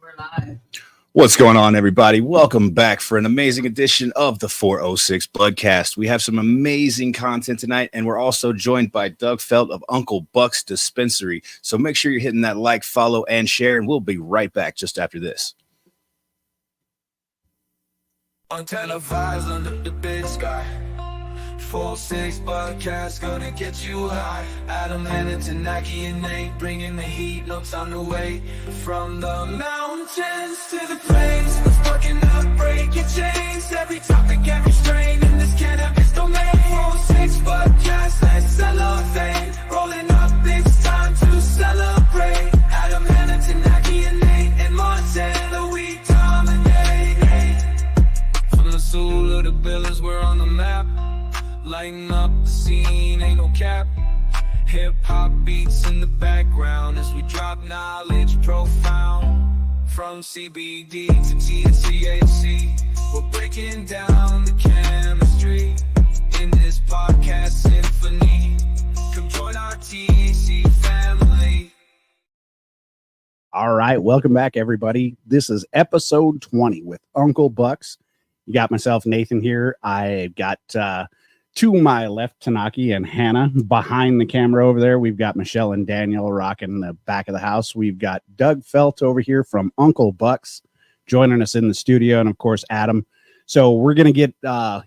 We're live. What's going on, everybody? Welcome back for an amazing edition of the 406 Budcast. We have some amazing content tonight, and we're also joined by Doug Felt of Uncle Buck's Dispensary. So make sure you're hitting that like, follow, and share, and we'll be right back just after this. Exemplifies under the big sky. 406 Budcast gonna get you high. Adam and Tanaki and Nate bringing the heat, no time to wait. From the mountains to the plains, let's fucking up, break your chains. Every topic, every strain in this cannabis domain. 406 Budcast, let's celebrate. Rolling up, it's time to celebrate. Adam and Tanaki and Nate and Montana, we dominate. From the soul of the villas, we're on the map. Lighting up the scene, ain't no cap. Hip-hop beats in the background as we drop knowledge profound. From CBD to THC, we're breaking down the chemistry in this podcast symphony. Come join our THC family. All right, welcome back, everybody. This is episode 20 with Uncle Buck's. You got myself, Nathan, here. I got to my left, Tanaki and Hannah. Behind the camera over there, we've got Michelle and Daniel rocking the back of the house. We've got Doug Felt over here from Uncle Buck's joining us in the studio, and of course, Adam. So we're going to get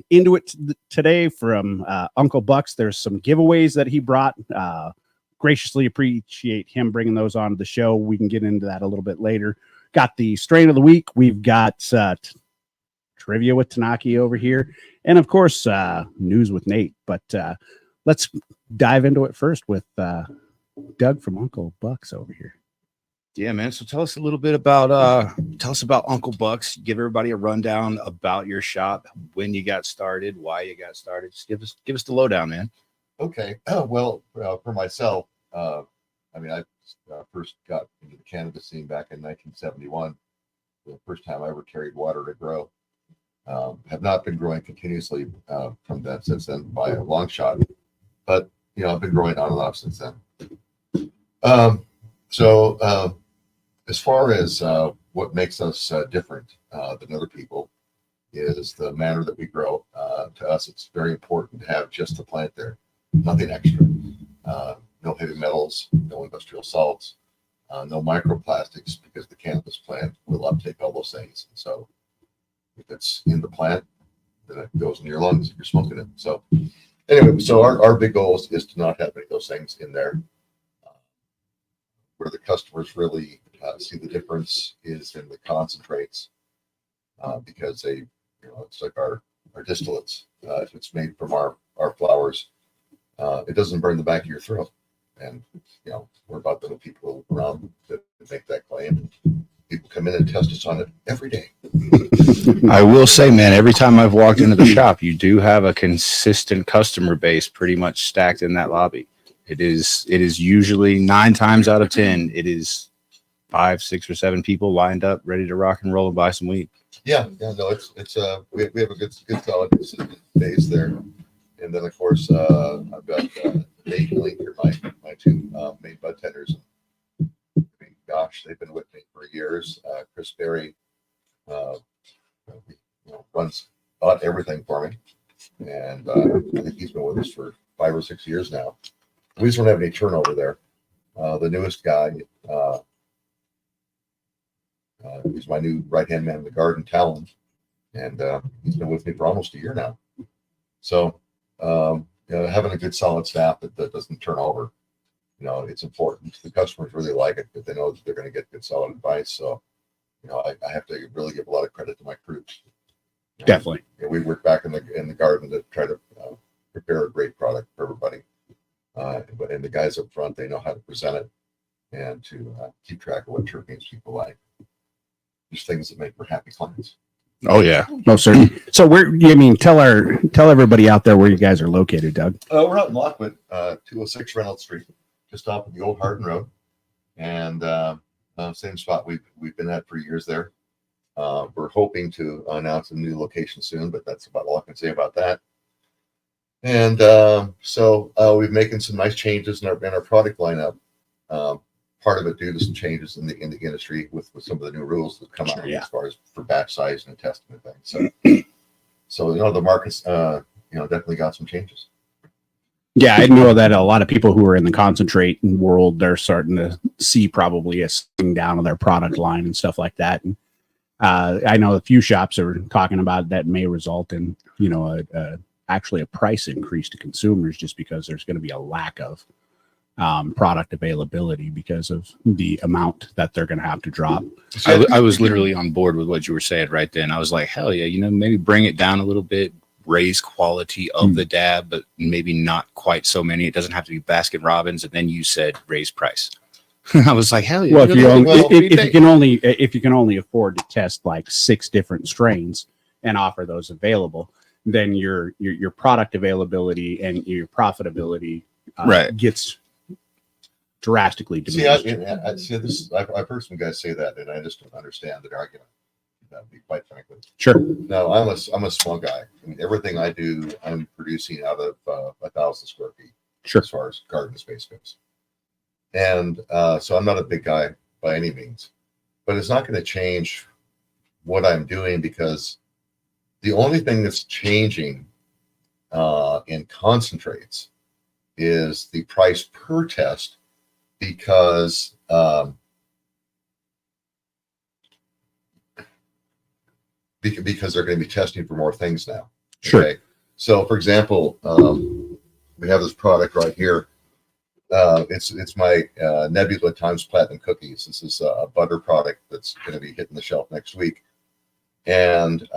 into it today from Uncle Buck's. There's some giveaways that he brought. Graciously appreciate him bringing those onto the show. We can get into that a little bit later. Got the strain of the week. We've got trivia with Tanaki over here. And of course, news with Nate. But let's dive into it first with Doug from Uncle Buck's over here. Yeah, man. So tell us a little bit about Uncle Buck's. Give everybody a rundown about your shop, when you got started, why you got started. Just give us the lowdown, man. Okay. Well, for myself, I first got into the cannabis scene back in 1971. The first time I ever carried water to grow. Have not been growing continuously from that since then by a long shot, but I've been growing on and off since then. So as far as what makes us different than other people is the manner that we grow. To us, it's very important to have just the plant there, nothing extra. No heavy metals, no industrial salts, no microplastics, because the cannabis plant will uptake all those things. And so if it's in the plant, then it goes in your lungs if you're smoking it. So anyway, so our big goal is to not have any of those things in there. Where the customers really see the difference is in the concentrates, because they, it's like our distillates. If it's made from our flowers, it doesn't burn the back of your throat. And we're about the people around that make that claim. People come in and test us on it every day. I will say, man, every time I've walked into the shop, you do have a consistent customer base pretty much stacked in that lobby. It is usually 9 times out of 10, it is 5, 6, or 7 people lined up, ready to rock and roll and buy some weed. Yeah, no, it's we have a good solid base there. And then of course I've got Nate and Link here, my two main bud tenders. Gosh, they've been with me for years. Chris Berry runs about everything for me, and I think he's been with us for 5 or 6 years now. We just don't have any turnover there. The newest guy, he's my new right-hand man in the garden, Talon, and he's been with me for almost a year now. So having a good solid staff that doesn't turn over, it's important. The customers really like it, but they know that they're going to get good solid advice. So, I have to really give a lot of credit to my crew. Definitely. We work back in the garden to try to prepare a great product for everybody. And the guys up front, they know how to present it and to keep track of what terpenes people like. Just things that make for happy clients. Oh yeah, no, certainly. So tell everybody out there where you guys are located, Doug. We're out in Lockwood, 206 Reynolds Street, just off of the old Hardin Road, and same spot we've been at for years there. We're hoping to announce a new location soon, but that's about all I can say about that. And so we're making some nice changes in our product lineup. part of it due to some changes in the industry with some of the new rules that come out as far as for batch size and testing and things. So the market's definitely got some changes. Yeah, I know that a lot of people who are in the concentrate world, they're starting to see probably a slowing down of their product line and stuff like that. And I know a few shops are talking about that may result in, actually a price increase to consumers just because there's going to be a lack of product availability because of the amount that they're going to have to drop. I was literally on board with what you were saying right then. I was like, hell yeah, maybe bring it down a little bit, raise quality of the dab, but maybe not quite so many. It doesn't have to be Baskin Robbins. And then you said raise price. I was like, hell yeah. Well, if you can only afford to test like 6 different strains and offer those available, then your product availability and your profitability gets drastically diminished. I've heard some guys say that, and I just don't understand the argument. That'd be quite frankly. Sure. No, I'm a small guy. I mean, everything I do, I'm producing out of 1,000 square feet. Sure. As far as garden space goes, and so I'm not a big guy by any means, but it's not going to change what I'm doing because the only thing that's changing in concentrates is the price per test because because they're going to be testing for more things now. Sure. Okay? So, for example, we have this product right here. It's my Nebula times Platinum cookies. This is a butter product that's going to be hitting the shelf next week. And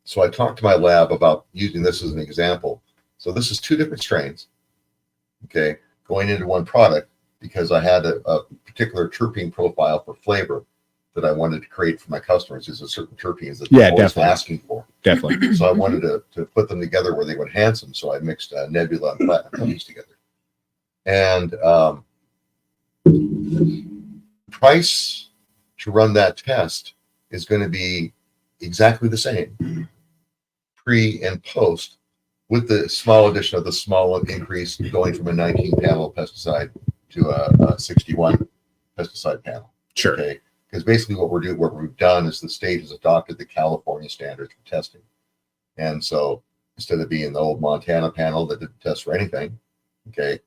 so I talked to my lab about using this as an example. So this is 2 different strains, okay, going into one product because I had a particular terpene profile for flavor that I wanted to create for my customers. There's a certain terpenes that they're always asking for. Definitely. So I wanted to put them together where they would enhance them. So I mixed Nebula and Platinum cookies together. And price to run that test is going to be exactly the same pre and post, with the small addition of the small increase going from a 19 panel pesticide to a 61 pesticide panel. Sure. Okay. Because basically what we've done is the state has adopted the California standards for testing. And so instead of being the old Montana panel that didn't test for anything, okay.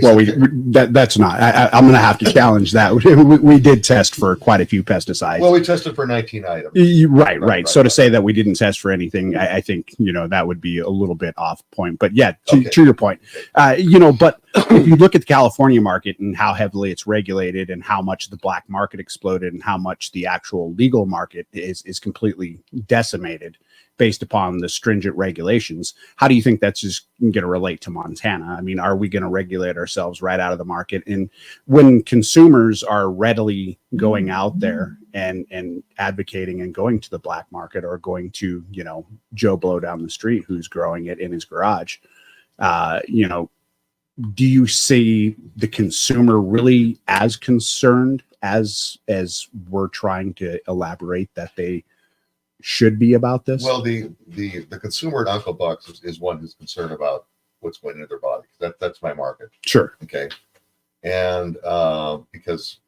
Well, that's not. I'm going to have to challenge that. We did test for quite a few pesticides. Well, we tested for 19 items. Right. So to say that we didn't test for anything, I think that would be a little bit off point. But yeah, to your point, but if you look at the California market and how heavily it's regulated, and how much the black market exploded, and how much the actual legal market is completely decimated based upon the stringent regulations, how do you think that's just going to relate to Montana? I mean, are we going to regulate ourselves right out of the market? And when consumers are readily going out there and advocating and going to the black market, or going to, Joe Blow down the street who's growing it in his garage, do you see the consumer really as concerned as we're trying to elaborate that they should be about this? Well, the consumer at Uncle Buck's is one who's concerned about what's going into their body. That's my market. Sure. Okay. And because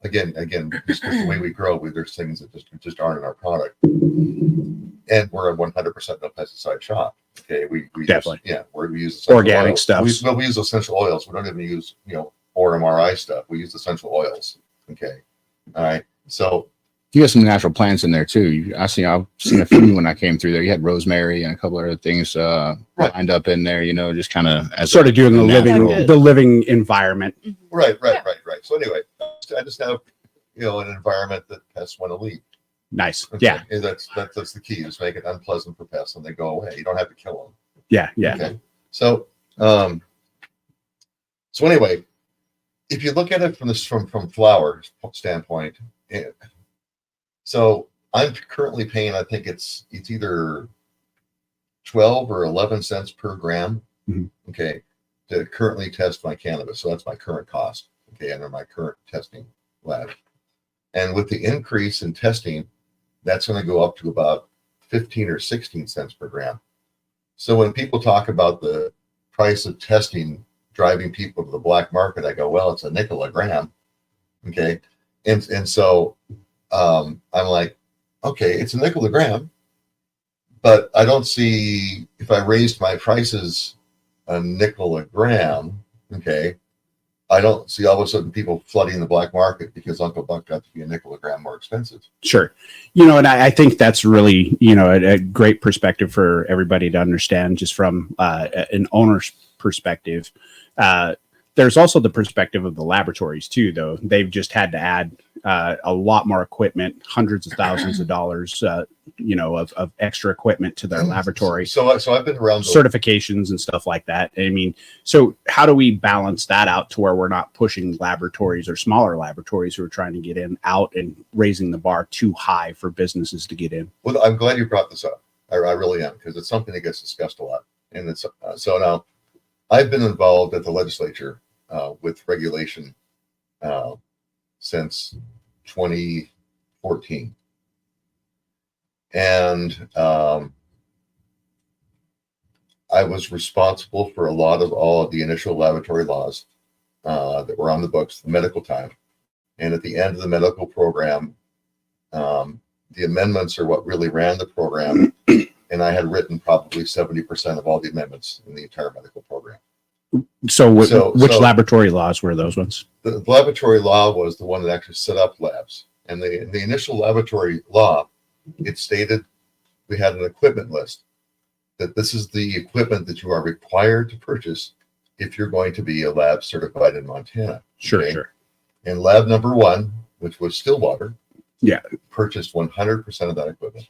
again, just the way we grow, there's things that just aren't in our product, and we're a 100% no pesticide shop. Okay. We definitely we use organic stuff. We use essential oils. We don't even use or MRI stuff. We use essential oils. Okay. All right. So you got some natural plants in there too. I've seen a few when I came through there. You had rosemary and a couple other things lined up in there. Just kind of as sort of doing the living environment. Right. So anyway, I just have an environment that pests want to leave. Nice. Okay. Yeah. And that's the key. Just make it unpleasant for pests, and they go away. You don't have to kill them. Yeah. Okay. So anyway, if you look at it from flower standpoint. So I'm currently paying, I think it's either 12 or 11 cents per gram, okay, to currently test my cannabis. So that's my current cost, okay, under my current testing lab. And with the increase in testing, that's going to go up to about 15 or 16 cents per gram. So when people talk about the price of testing driving people to the black market. I go, well, it's a nickel a gram. Okay. And so I'm like, okay, it's a nickel a gram, but I don't see, if I raised my prices a nickel a gram, okay, I don't see all of a sudden people flooding the black market because Uncle Buck got to be a nickel a gram more expensive. Sure. And I think that's really, a great perspective for everybody to understand just from an owner's perspective. There's also the perspective of the laboratories too, though. They've just had to add a lot more equipment, hundreds of thousands of dollars, of extra equipment to their laboratory. So I've been around certifications and stuff like that. I mean, so how do we balance that out to where we're not pushing laboratories or smaller laboratories who are trying to get in out and raising the bar too high for businesses to get in? Well, I'm glad you brought this up. I really am, because it's something that gets discussed a lot. And it's so now I've been involved at the legislature with regulation since 2014. And I was responsible for all of the initial laboratory laws that were on the books, the medical time. And at the end of the medical program, the amendments are what really ran the program. And I had written probably 70% of all the amendments in the entire medical program. So which laboratory laws were those ones? The laboratory law was the one that actually set up labs. And the initial laboratory law, it stated we had an equipment list, that this is the equipment that you are required to purchase if you're going to be a lab certified in Montana. Sure, okay? sure. And lab number one, which was Stillwater, yeah, purchased 100% of that equipment.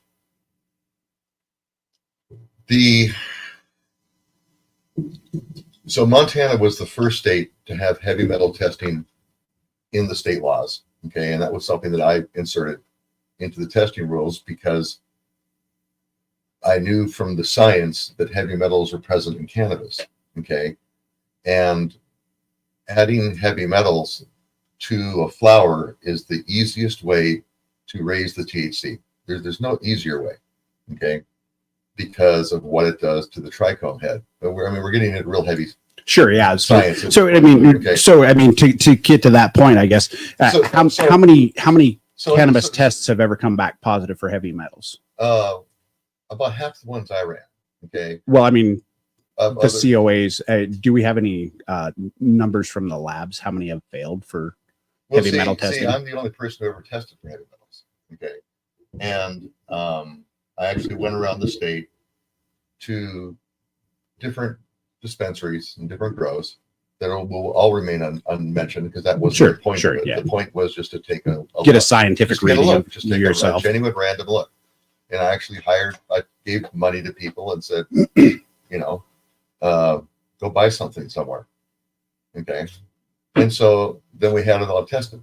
So Montana was the first state to have heavy metal testing in the state laws. Okay. And that was something that I inserted into the testing rules because I knew from the science that heavy metals are present in cannabis. Okay. And adding heavy metals to a flower is the easiest way to raise the THC. There's no easier way. Okay. Because of what it does to the trichome head. But we're getting into real heavy. Sure, yeah. Science. So I mean, to get to that point, I guess, how many cannabis tests have ever come back positive for heavy metals? About half the ones I ran. Okay. Well, I mean, the COAs. Do we have any numbers from the labs? How many have failed for heavy metal testing? I'm the only person who ever tested for heavy metals. Okay, and I actually went around the state to different dispensaries and different grows that will all remain unmentioned because that was the point. Sure, yeah. The point was just to take a scientific reading of yourself. A genuine random look. And I actually I gave money to people and said, go buy something somewhere. Okay. And so then we had it all tested.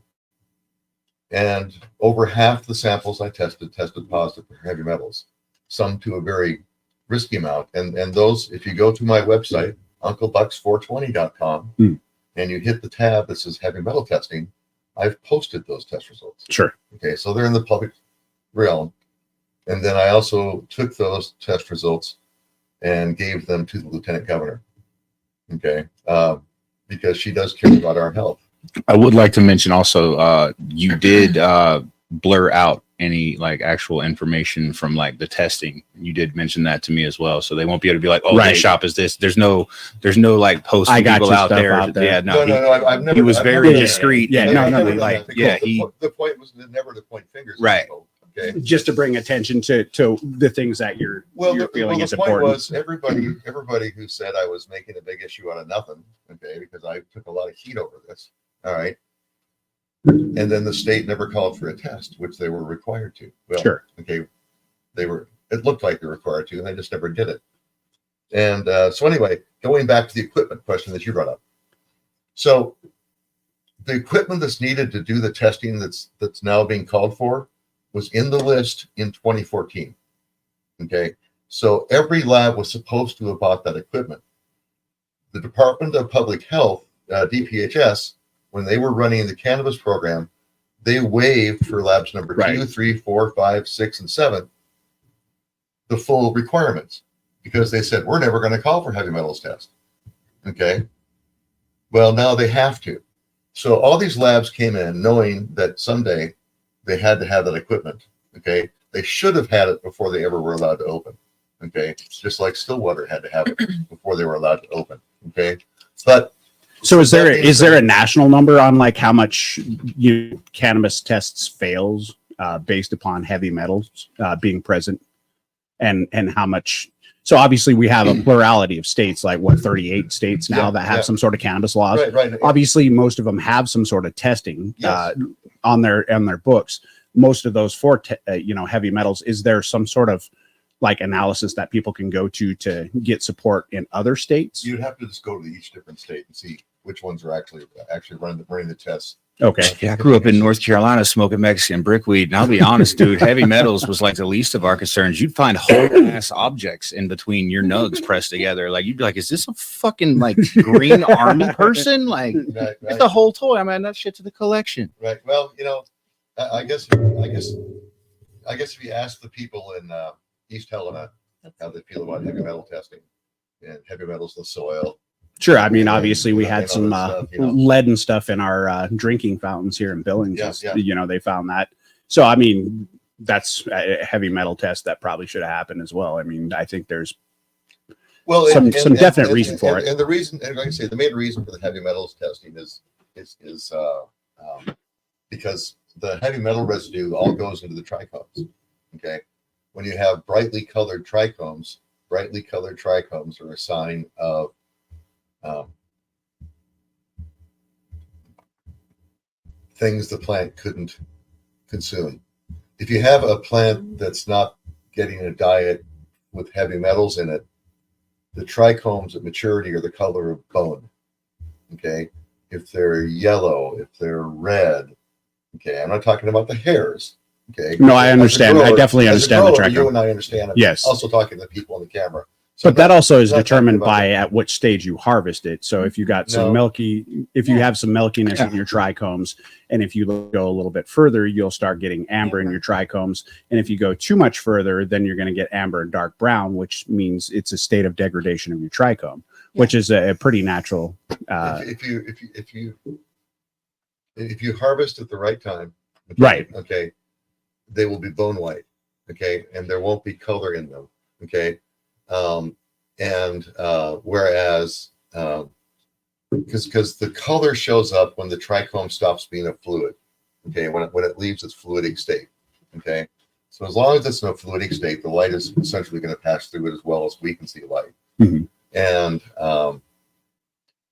And over half the samples I tested positive for heavy metals, some to a very risky amount. And those, if you go to my website, unclebucks420.com, and you hit the tab that says heavy metal testing, I've posted those test results. Sure. Okay, so they're in the public realm. And then I also took those test results and gave them to the lieutenant governor. Okay, because she does care about our health. I would like to mention also, you did blur out any actual information from the testing. You did mention that to me as well, so they won't be able to be like, "Oh, this shop is this." There's no post people out there. Yeah, no, I've never. He was very discreet. Yeah, The point was never to point fingers. Right. Okay. Just to bring attention to the things that you're feeling is important. The point was everybody who said I was making a big issue out of nothing, okay, because I took a lot of heat over this. All right. And then the state never called for a test, which they were required to. Well, sure. Okay. It looked like they were required to, and they just never did it. And so anyway, going back to the equipment question that you brought up. So the equipment that's needed to do the testing that's now being called for was in the list in 2014. Okay. So every lab was supposed to have bought that equipment. The Department of Public Health, DPHS, when they were running the cannabis program, they waived for labs number 2, 3, 4, 5, 6, and 7 the full requirements because they said, we're never going to call for heavy metals test. Okay. Well, now they have to. So all these labs came in knowing that someday they had to have that equipment. Okay. They should have had it before they ever were allowed to open. Okay. Just like Stillwater had to have it before they were allowed to open. Okay. But so is there a national number on like how much cannabis tests fails based upon heavy metals being present and how much? So obviously we have a plurality of states, like 38 states now that have some sort of cannabis laws. Right. Obviously, most of them have some sort of testing on their books. Most of those for heavy metals. Is there some sort of like analysis that people can go to get support in other states? You'd have to just go to each different state and see which ones are actually running the tests. Okay. Yeah, I grew up in North Carolina smoking Mexican brickweed, and I'll be honest, dude, heavy metals was like the least of our concerns. You'd find whole ass objects in between your nugs pressed together. Like you'd be like, "Is this a fucking like green army person?" Like it's the whole toy. I'm adding that shit to the collection. Right. Well, I guess if you ask the people in East Helena how they feel about heavy metal testing and heavy metals in the soil. Sure. I mean, obviously, we had some lead and stuff in our drinking fountains here in Billings. Yeah. They found that. So, I mean, that's a heavy metal test that probably should have happened as well. I mean, I think there's some definite reason for it. And the reason, and like I say, the main reason for the heavy metals testing is because the heavy metal residue all goes into the trichomes. Okay. When you have brightly colored trichomes are a sign of things the plant couldn't consume. If you have a plant that's not getting a diet with heavy metals in it, the trichomes at maturity are the color of bone. Okay. If they're yellow, if they're red, okay. I'm not talking about the hairs. Okay. No, I understand. I definitely understand the trichome. You and I understand it. Yes. Also talking to the people on the camera. So but that also is determined by at which stage you harvest it. So if you got some if you have some milkiness in your trichomes, and if you go a little bit further, you'll start getting amber in your trichomes. And if you go too much further, then you're going to get amber and dark brown, which means it's a state of degradation of your trichome, which is a pretty natural. If you harvest at the right time, right? Okay, they will be bone white. Okay, and there won't be color in them. Okay. Whereas because the color shows up when the trichome stops being a fluid, okay, when it leaves its fluidic state, okay. So as long as it's in a fluidic state, the light is essentially going to pass through it as well as we can see light. Mm-hmm. And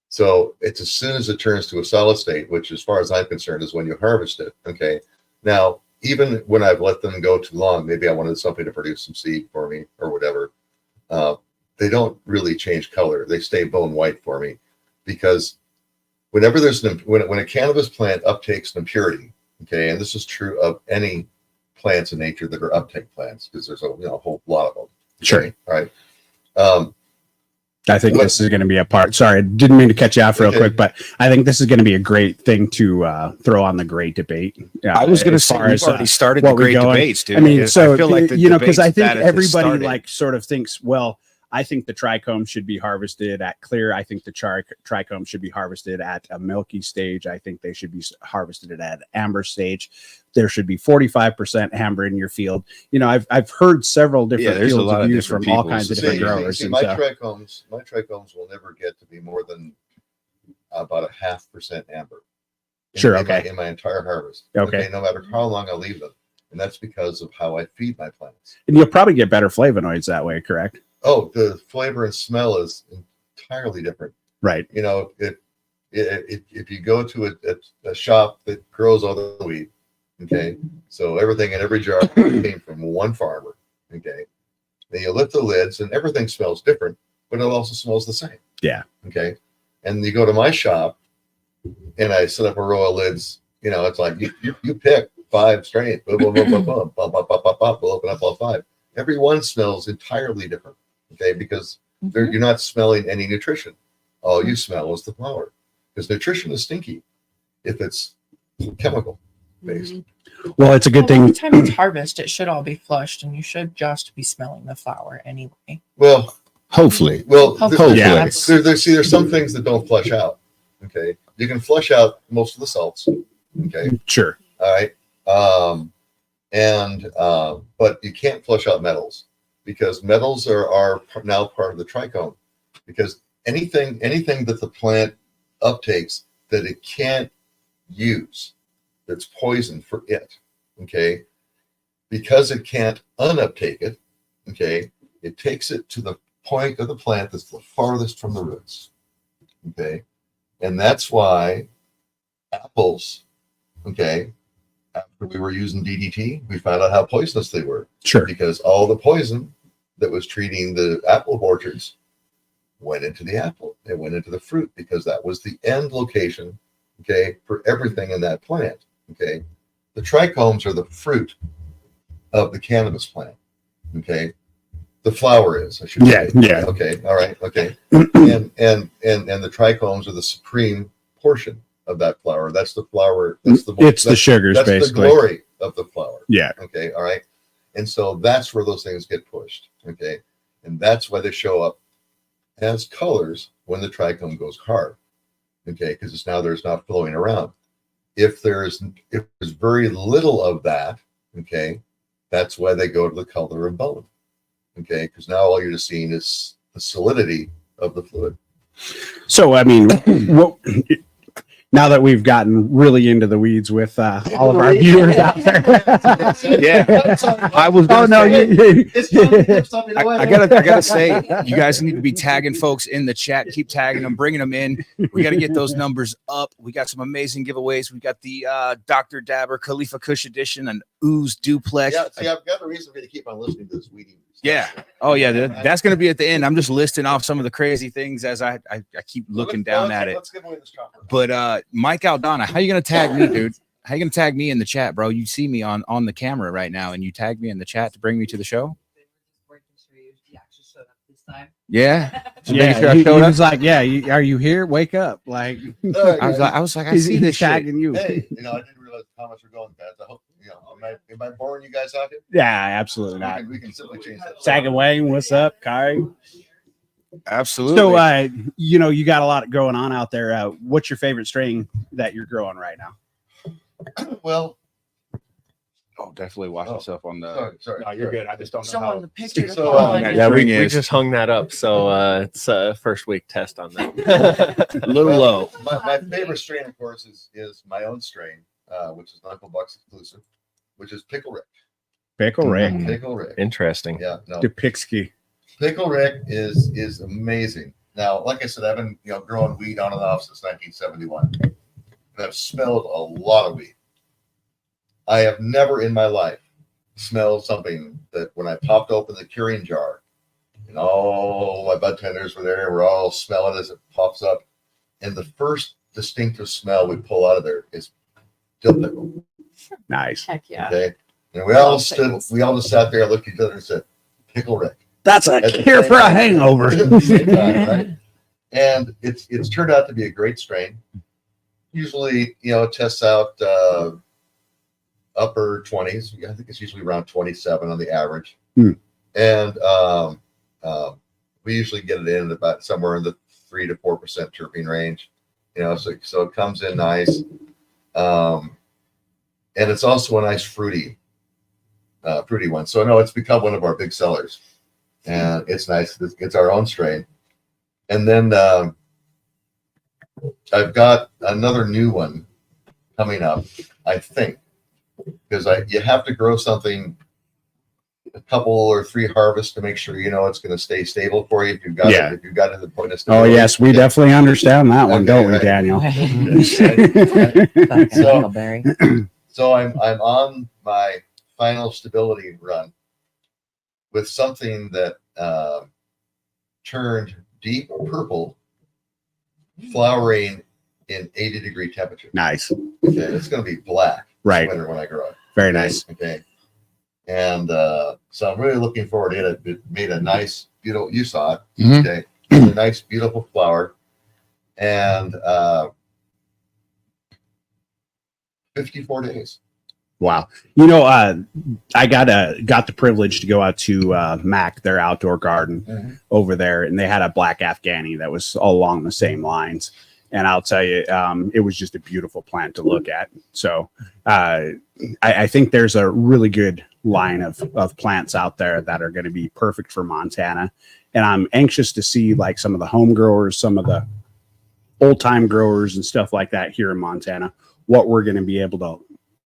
so it's as soon as it turns to a solid state, which as far as I'm concerned is when you harvest it, okay. Now, even when I've let them go too long, maybe I wanted something to produce some seed for me or whatever. They don't really change color. They stay bone white for me because whenever there's when a cannabis plant uptakes an impurity, okay, and this is true of any plants in nature that are uptake plants because there's a whole lot of them. Okay? Sure. All right. I think this is going to be a part. Sorry, I didn't mean to cut you off real quick, but I think this is going to be a great thing to throw on the great debate. I was going to say we've already started the great debates, dude. I mean, so I feel like because I think everybody like sort of thinks, well, I think the trichome should be harvested at clear. I think the trichome should be harvested at a milky stage. I think they should be harvested at amber stage. There should be 45% amber in your field. I've heard several different fields of views from all kinds of different growers. My trichomes will never get to be more than about 0.5% amber. In my entire harvest. Okay. No matter how long I leave them, and that's because of how I feed my plants. And you'll probably get better flavonoids that way, correct? Oh, the flavor and smell is entirely different. Right. If you go to a shop that grows all the weed, okay, so everything in every jar came from one farmer, okay, then you lift the lids and everything smells different, but it also smells the same. Yeah. Okay. And you go to my shop and I set up a row of lids, it's like you pick 5 strains, boom, boom, boom, boom, boom, bop, bop, bop, bop, bop, we'll open up all 5. Every one smells entirely different. Okay, because you're not smelling any nutrition. All you smell is the flower. Because nutrition is stinky if it's chemical based. Well, it's a good thing. By the time it's harvest, it should all be flushed, and you should just be smelling the flower anyway. Well, hopefully. Well, hopefully. There's some things that don't flush out. Okay, you can flush out most of the salts. Okay, Sure. all right, but you can't flush out metals because metals are now part of the trichome. Because anything that the plant uptakes that it can't use, that's poison for it. Okay, because it can't unuptake it. Okay, it takes it to the point of the plant that's the farthest from the roots. Okay, and that's why apples, okay, after we were using DDT, we found out how poisonous they were. Sure. Because all the poison that was treating the apple orchards went into the apple. It went into the fruit because that was the end location, okay, for everything in that plant. Okay, the trichomes are the fruit of the cannabis plant. Okay, the flower is, I should say. Yeah. Okay, all right, okay. and the trichomes are the supreme portion of that flower. That's the flower. That's the sugars, that's basically. The glory of the flower. Yeah. Okay, all right. And so that's where those things get pushed. Okay, and that's why they show up as colors when the trichome goes hard. Okay, because there's not flowing around. If there's very little of that, okay, that's why they go to the color of bone. Okay, because now all you're just seeing is the solidity of the fluid. So, I mean, now that we've gotten really into the weeds with all of our viewers out there, I was. Oh no! I gotta say, you guys need to be tagging folks in the chat. Keep tagging them, bringing them in. We got to get those numbers up. We got some amazing giveaways. We got the Dr. Dabber Khalifa Kush edition, an Ooze duplex. Yeah, see, I've got a reason for you to keep on listening to this weeding. Yeah. Oh yeah. That's going to be at the end. I'm just listing off some of the crazy things as I keep looking down at it. Let's give away this chocolate. But Mike Aldana, how you going to tag me, dude? How you going to tag me in the chat, bro? You see me on the camera right now, and you tag me in the chat to bring me to the show. Yeah. He was like, "Yeah, are you here? Wake up!" Like, I was like, I see this tagging you. Hey, I didn't realize the comments were going fast. I hope am I boring you guys out here? Yeah, absolutely not. We can simply change that. Sagan Wayne, what's up, Kari? Absolutely. So, you got a lot going on out there. What's your favorite strain that you're growing right now? Well, definitely watch yourself on the. Sorry. No, you're good. I just don't know Showing how. the picture. We just hung that up, so it's first week test on that. A little low. My favorite strain, of course, is my own strain, which is Uncle Buck's exclusive, which is Pickle Rick. Pickle Rick. Pickle Rick. Interesting. Yeah. No. Dupixky. Pickle Rick is amazing. Now, like I said, I've been growing weed on and off since 1971. And I've smelled a lot of weed. I have never in my life smelled something that when I popped open the curing jar and all my bud tenders were there, we're all smelling as it pops up. And the first distinctive smell we pull out of there is dill pickle. Nice. Heck yeah. Okay. And we all just sat there and looked at each other and said, Pickle Rick. That's a cure for a hangover. At the same time, right? And it's turned out to be a great strain. Usually, it tests out upper 20s. I think it's usually around 27 on the average. And we usually get it in at about somewhere in the 3 to 4% terpene range. So it comes in nice. And it's also a nice fruity one. So no, it's become one of our big sellers. And it's nice. It's our own strain. And then I've got another new one coming up, I think, because you have to grow something a couple or 3 harvests to make sure it's going to stay stable for you. If you've got it to the point of stability. Oh yes, we definitely understand that one, don't we, Daniel? So I'm on my final stability run with something that turned deep purple, flowering in 80-degree temperature. Nice. Okay, it's going to be black Right. winter when I grow it. Very nice. Okay. And so I'm really looking forward to it. It made a nice, beautiful, you saw it. Mhm. Okay. It's a nice, beautiful flower. And 54 days. Wow. I got the privilege to go out to Mac, their outdoor garden over there, and they had a black Afghani that was all along the same lines. And I'll tell you, it was just a beautiful plant to look at. So I think there's a really good line of plants out there that are going to be perfect for Montana. And I'm anxious to see like some of the home growers, some of the old time growers and stuff like that here in Montana, what we're going to be able to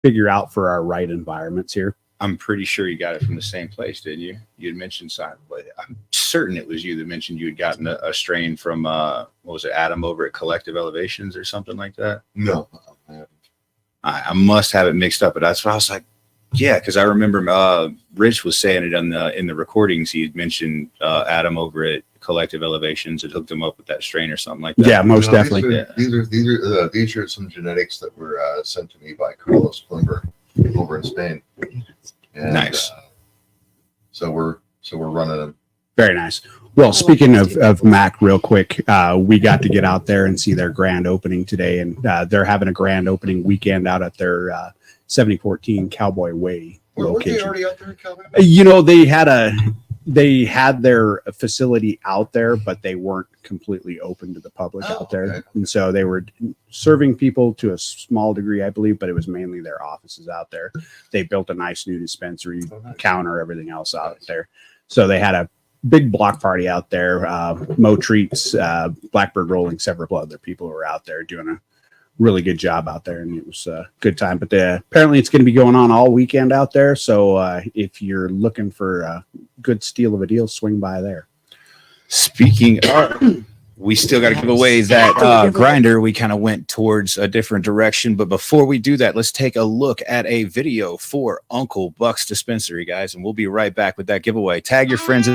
figure out for our right environments here. I'm pretty sure you got it from the same place, didn't you? You had mentioned something, but I'm certain it was you that mentioned you had gotten a strain from, what was it, Adam over at Collective Elevations or something like that? No. I must have it mixed up, but that's what I was like, yeah, because I remember Rich was saying it in the recordings. He had mentioned Adam over at Collective Elevations had hooked him up with that strain or something like that. Yeah, most definitely. These are some genetics that were sent to me by Carlos Klimber over in Spain. And, Nice. So we're running them. Very nice. Well, speaking of Mac, real quick, we got to get out there and see their grand opening today, and they're having a grand opening weekend out at their 7014 Cowboy Way location. Were they already out there in Cowboy? You know, they had their facility out there, but they weren't completely open to the public out there. Okay. And so they were serving people to a small degree, I believe, but it was mainly their offices out there. They built a nice new dispensary, counter, everything else out there. So they had a big block party out there. Mo Treats, Blackbird Rolling, several other people were out there doing a really good job out there, and it was a good time. But apparently it's going to be going on all weekend out there. So if you're looking for a good steal of a deal, swing by there. Speaking of, we still got to give away that grinder. We kind of went towards a different direction, but before we do that, let's take a look at a video for Uncle Buck's Dispensary, guys, and we'll be right back with that giveaway. Tag your friends.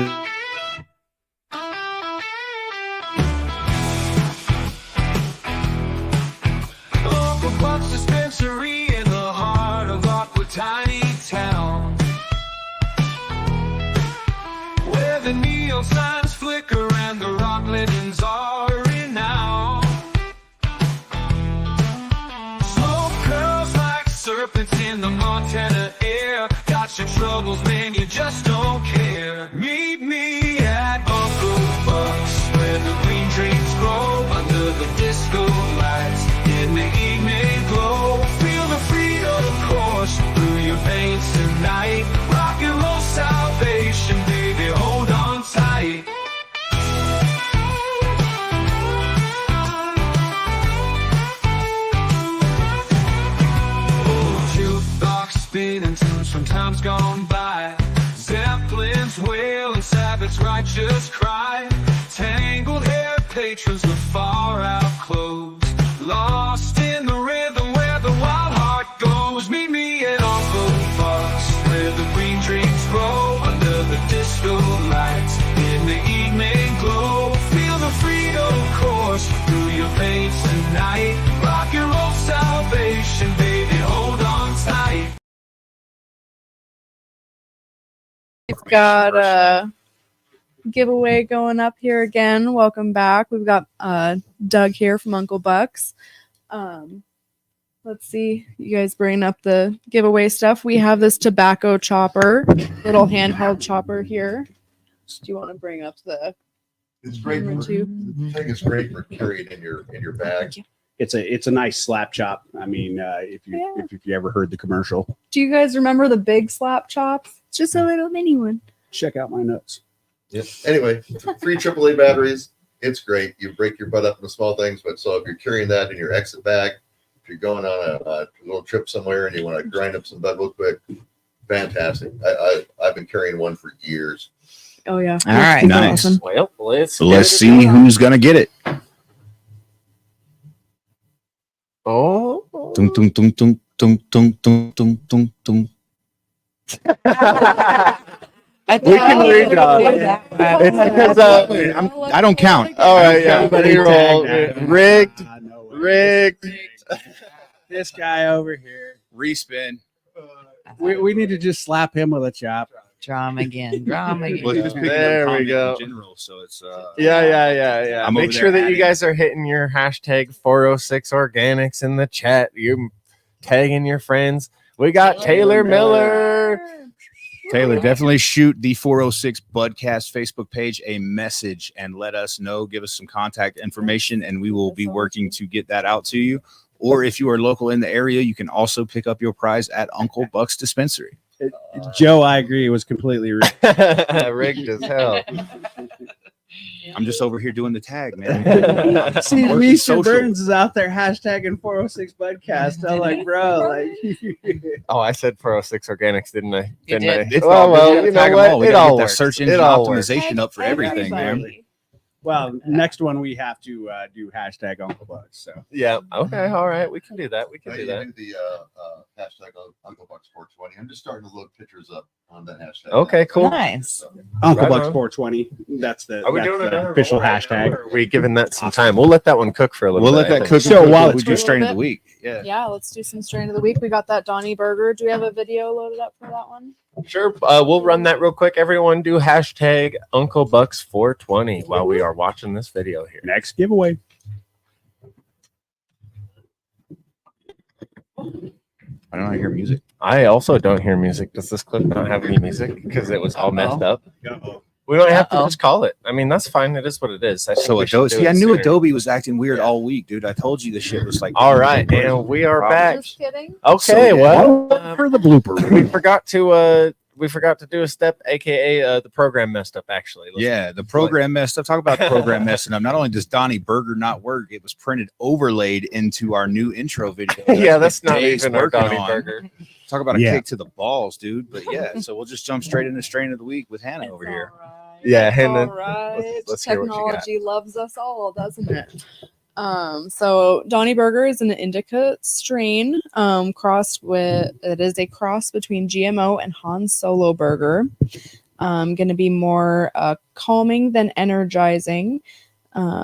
Uncle Buck's Dispensary in the heart of Aqua tiny town, where the neon signs flicker and the rock linens are renowned. Smoke curls like serpents in the Montana air. Got your troubles, man, you just don't care. Meet me at Uncle Buck's, where the green trees grow under the disco lights in the evening glow. Feel the freedom course through your veins tonight. Rock and roll salvation, baby, hold on tight. Oh, jukebox spinning tunes from times gone by. Zeppelins wail and Sabbath's righteous cry. Tangled hair patrons with far out clothes. Lost in the rhythm where the wild heart goes. Meet me at Uncle Buck's, where the green trees grow under the disco lights in the evening glow. Feel the freedom course through your veins tonight. Rock and roll salvation, baby, hold on tight. We've got a giveaway going up here again. Welcome back. We've got Doug here from Uncle Buck's. Let's see. You guys bring up the giveaway stuff. We have this tobacco chopper, little handheld chopper here. Do you want to bring up the? It's great. I think it's great for carrying in your bag. It's a nice slap chop. I mean, if you ever heard the commercial, Do you guys remember the big slap chops? It's just a little mini one. check out my notes. Yeah. Anyway, 3 AAA batteries. It's great. You break your butt up into small things, but so if you're carrying that in your exit bag, if you're going on a little trip somewhere and you want to grind up some bud real quick, fantastic. I've been carrying one for years. Oh yeah. All right, nice. Awesome. Well, let's see who's gonna get it. Oh, Tung, tung, tung, tung, tung, tung, tung, tung, tung, tung. we can read it. It's because I don't count. all right, yeah, Everybody roll. tag that. Rigged. No way. Rigged. This guy over here. Respin. We need to just slap him with a chop. Drama again. Drama again. Well, he was picking There up we comment go. in general, so it's Yeah. I'm Make over sure there that you adding- guys are hitting your hashtag 406 organics in the chat. You're tagging your friends. We got Taylor Miller. Taylor, definitely shoot the 406 Budcast Facebook page a message and let us know. Give us some contact information, and we will be working to get that out to you. Or if you are local in the area, you can also pick up your prize at Uncle Buck's Dispensary. Joe, I agree. It was completely rigged. Rigged as hell. I'm just over here doing the tag, man. See, Working Mr. social. Burns is out there hashtagging 406 Budcast. I'm like, bro, like, Oh, I said 406 Organics, didn't I? You Didn't did. I? It's Well, all well, good. you Tag know 'em what? all. We It gotta all get that works. search It engine all works. optimization up for everything, man. well, next one we have to do hashtag Uncle Bucks. So Yeah. Okay. All right. We can do that. We can Now do you that. do the hashtag Uncle Bucks 420. I'm just starting to load pictures up on that hashtag. Okay, cool. Nice. Uncle Right Bucks on. 420. That's the, Are we that's doing the another official roll right now, hashtag. or are we giving that some time? We'll let that one cook for a little We'll bit. let that I cook. think. So while we it's do strain of the week. Yeah. Yeah, let's do some strain of the week. We got that Donnie Burger. Do we have a video loaded up for that one? Sure. We'll run that real quick. Everyone do hashtag Uncle Bucks 420 while we are watching this video here. Next giveaway. I don't hear music. I also don't hear music. Does this clip not have any music? Because it was all messed up. Uh-oh. We don't have to Uh-oh. just call it. I mean, that's fine. It is what it is. I think So we should Adobe, do see, it I knew sooner. Adobe was acting weird Yeah. all week, dude. I told you the shit was like. All right, and we are back. Just kidding. Okay, So, yeah. well, For the blooper. we forgot to do a step, aka the program messed up. Actually, Let's- Yeah, the program messed up. Talk about the program messing up. Not only does Donnie Burger not work, it was printed overlaid into our new intro video. yeah, that's not Dave's even our working Donnie on. Burger. Talk about a Yeah. kick to the balls, dude. But yeah, so we'll just jump straight into strain of the week with Hannah over here. Yeah, It's Hannah, all right. let's hear what you got. Technology loves us all, doesn't it? So Donnie Burger is an indica strain, crossed with, it is a cross between GMO and Han Solo Burger. Going to be more calming than energizing. A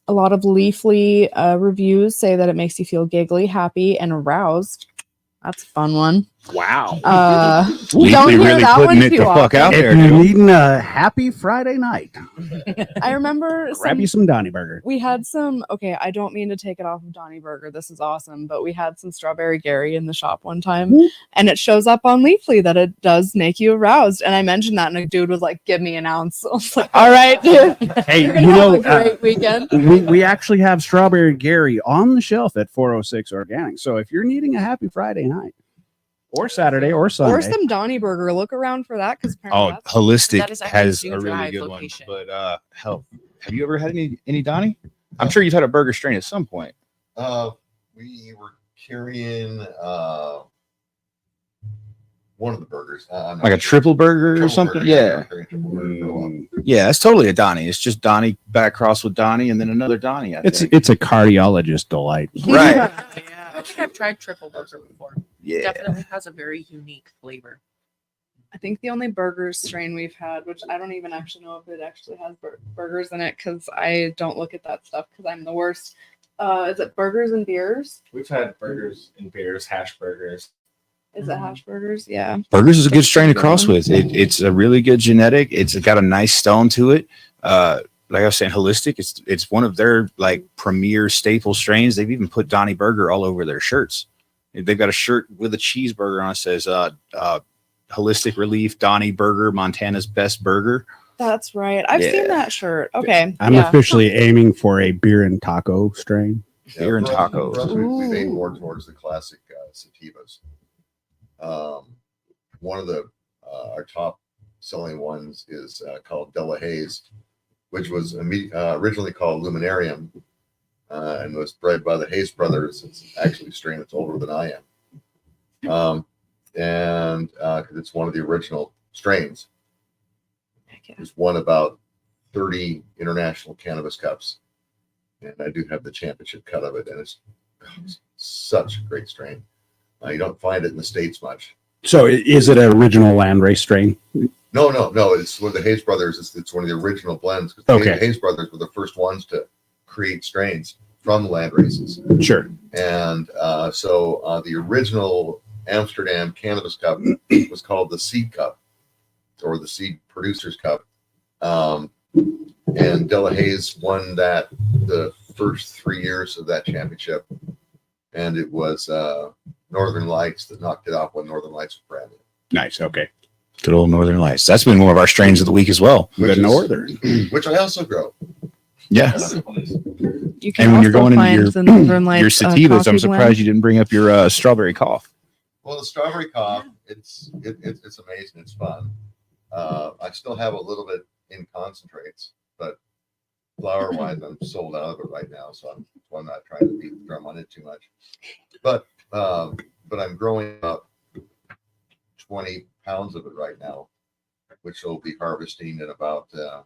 lot of Leafly reviews say that it makes you feel giggly, happy, and aroused. That's a fun one. Wow. We don't hear that one putting it too the fuck often. out there, If you're dude. needing a happy Friday night, I remember grab you some Donnie Burger. we had some, okay, I don't mean to take it off of Donnie Burger. This is awesome, but we had some strawberry Gary in the shop one time, and it shows up on Leafly that it does make you aroused. And I mentioned that, and a dude was like, "Give me an ounce." I was like, "All right, dude. Hey, You're you gonna know, have a great weekend." we actually have Strawberry Gary on the shelf at 406 Organic. So if you're needing a happy Friday night or Saturday or Sunday, Or some Donnie Burger. Look around for that because Oh, Holistic That is actually has Zoo a really Drive good location. one. But hell, have you ever had any Donnie? I'm sure you've had a burger strain at some point. We were carrying one of the burgers. I'm not Like a sure. triple burger or Triple something? burger, Yeah. we were carrying triple burger for a while. Yeah, it's totally a Donnie. It's just Donnie back cross with Donnie and then another Donnie. I think. it's a cardiologist delight. Right. Yeah, I think I've tried triple burger before. Yeah. Definitely has a very unique flavor. I think the only burgers strain we've had, which I don't even actually know if it actually has burgers in it because I don't look at that stuff because I'm the worst. Is it burgers and beers? We've had burgers and beers, hash burgers. Is it hash burgers? Yeah. Burgers is a good strain to cross with. It's a really good genetic. It's got a nice stone to it. Like I was saying, Holistic. It's one of their like premier staple strains. They've even put Donnie Burger all over their shirts. They've got a shirt with a cheeseburger on it. Says Holistic Relief Donnie Burger, Montana's best burger. That's right. I've Yeah. seen that shirt. Okay. I'm yeah. officially aiming for a beer and taco strain. Beer and for us- tacos. for us, we've aimed Ooh. more towards the classic sativas. One of the our top selling ones is called Della Hayes, which was originally called Luminarium and was bred by the Hayes brothers. It's actually a strain that's older than I am. And because it's one of the original strains. Heck yeah. It's won about 30 international cannabis cups. And I do have the championship cut of it, and it's such a great strain. You don't find it in the States much. So is it an original landrace strain? No. It's with the Hayes brothers. It's one of the original blends. 'Cause Okay. The Hayes brothers were the first ones to create strains from land races. Sure. And so the original Amsterdam Cannabis Cup was called the Seed Cup or the Seed Producers Cup. And Della Hayes won that the first 3 years of that championship. And it was Northern Lights that knocked it off when Northern Lights was brand new. Nice. Okay. Good old Northern Lights. That's been one of our strains of the week as well. The Northern. which I also grow. Yeah. You can And when you're also going into find the Northern Lights, your sativas, coffee I'm surprised you didn't bring up your strawberry cough. Well, the strawberry cough, it's amazing. It's fun. I still have a little bit in concentrates, but flower wise, I'm sold out of it right now. So I'm not trying to beat the drum on it too much. But I'm growing up 20 pounds of it right now, which will be harvesting in about I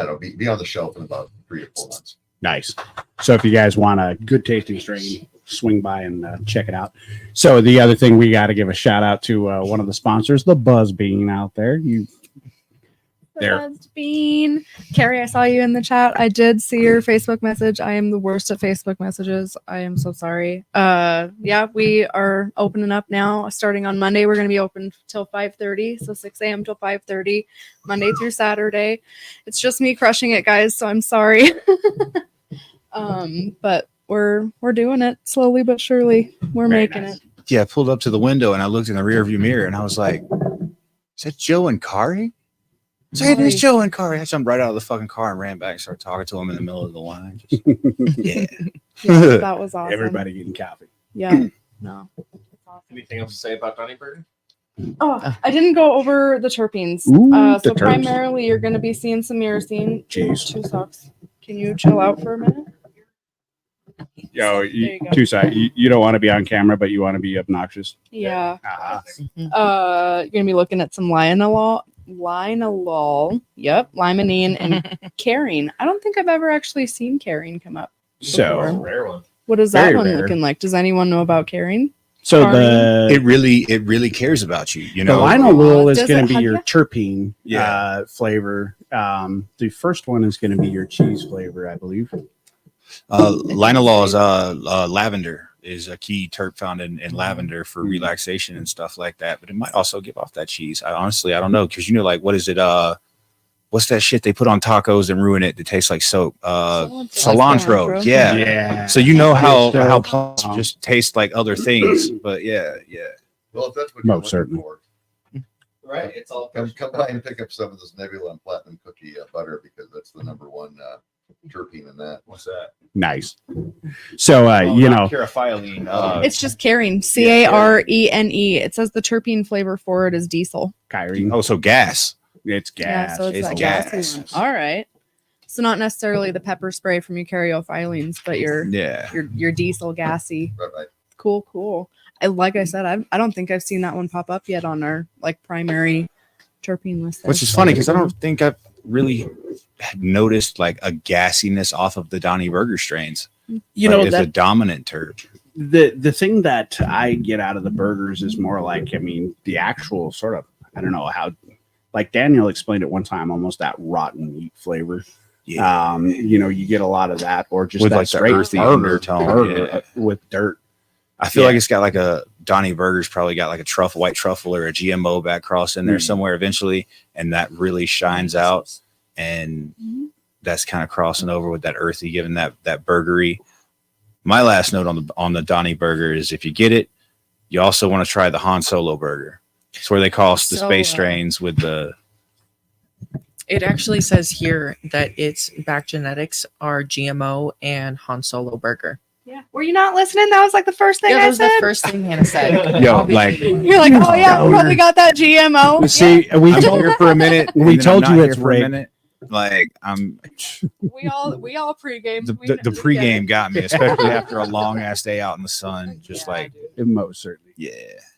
don't know, be on the shelf in about 3 to 4 months. Nice. So if you guys want a good tasting strain, swing by and check it out. So the other thing, we got to give a shout out to one of the sponsors, the Buzz Bean out there. Buzzed Bean. Carrie, I saw you in the chat. I did see your Facebook message. I am the worst at Facebook messages. I am so sorry. Yeah, we are opening up now. Starting on Monday, we're going to be open till 5:30. So 6 a.m. till 5:30, Monday through Saturday. It's just me crushing it, guys. So I'm sorry. But we're doing it slowly but surely. We're Very making nice. it. Yeah, I pulled up to the window and I looked in the rearview mirror and I was like, is that Joe and Kari? I said, hey, there's Joe and Kari. I jumped right out of the fucking car and ran back and started talking to him in the middle of the line. Just, yeah. Yeah, that was awesome. Everybody getting coffee. Yeah. No. It's awesome. Anything else to say about Donnie Burger? Oh, I didn't go over the terpenes. Ooh, So the terps. primarily, you're going to be seeing some myrcene. Jeez. 2 socks. Can you chill out for a minute? Yo, you go. two sides. You don't want to be on camera, but you want to be obnoxious. Yeah. Uh-huh. You're going to be looking at some linalool. Yep. Limonene and carine. I don't think I've ever actually seen carine come up. So, Rare one. What is that Very one rare. looking like? Does anyone know about carine? so the it really cares about you, you the know. linalool is Does going it to be hug your ya? terpene Yeah. flavor. The first one is going to be your cheese flavor, I believe. Linalool is lavender is a key terp found in lavender for relaxation and stuff like that. But it might also give off that cheese. I don't know, because you know, like, what is it? What's that shit they put on tacos and ruin it that tastes like soap? Cilantro. Yeah. Yeah. So you know how So- plants just taste like other things, but yeah. Well, if that's what you're Most looking certainly. for, Right. It's all come by and pick up some of this Nebula and Platinum Cookie butter, because that's the number one terpene in that. What's that? Nice. So, you know, Caraphyllene. It's just carine. Carene. It says the terpene flavor for it is diesel. Kyrie, so gas. it's Yeah, gas. so it's It's that gas. gassy one. All right. So not necessarily the pepper spray from your caryophyllines, but Yeah. your diesel gassy. Right. Cool. Like I said, I don't think I've seen that one pop up yet on our like primary terpene list. Which is funny because I don't think I've really noticed like a gassiness off of the Donnie Burger strains. You Like, know, it's that a dominant terp. the thing that I get out of the burgers is more like, I mean, the actual sort of, I don't know how, like Daniel explained it one time, almost that rotten meat flavor. Yeah. You know, you get a lot of that, or just With, that like, the straight earthy burger undertone, with dirt. I feel Yeah. like it's got like a Donnie Burger's probably got like a white truffle or a GMO back cross in there somewhere eventually, and that really shines out, and that's kind of crossing over with that earthy, giving that burgery. My last note on the Donnie Burger is, if you get it, you also want to try the Han Solo Burger. It's where they cross the space Solo. strains with the. It actually says here that its back genetics are GMO and Han Solo Burger. Yeah. Were you not listening? That was like the first thing Yeah, that I was said. the first thing Hannah said. Yo, I'll be like- kidding. You're like, oh yeah, probably got that GMO. See, we I'm told here for a minute. We and then told I'm you not it's here for a rigged. minute. Like I'm we all pregame. the pregame got me, especially after a long ass day out in the sun. Just like, most certainly. yeah.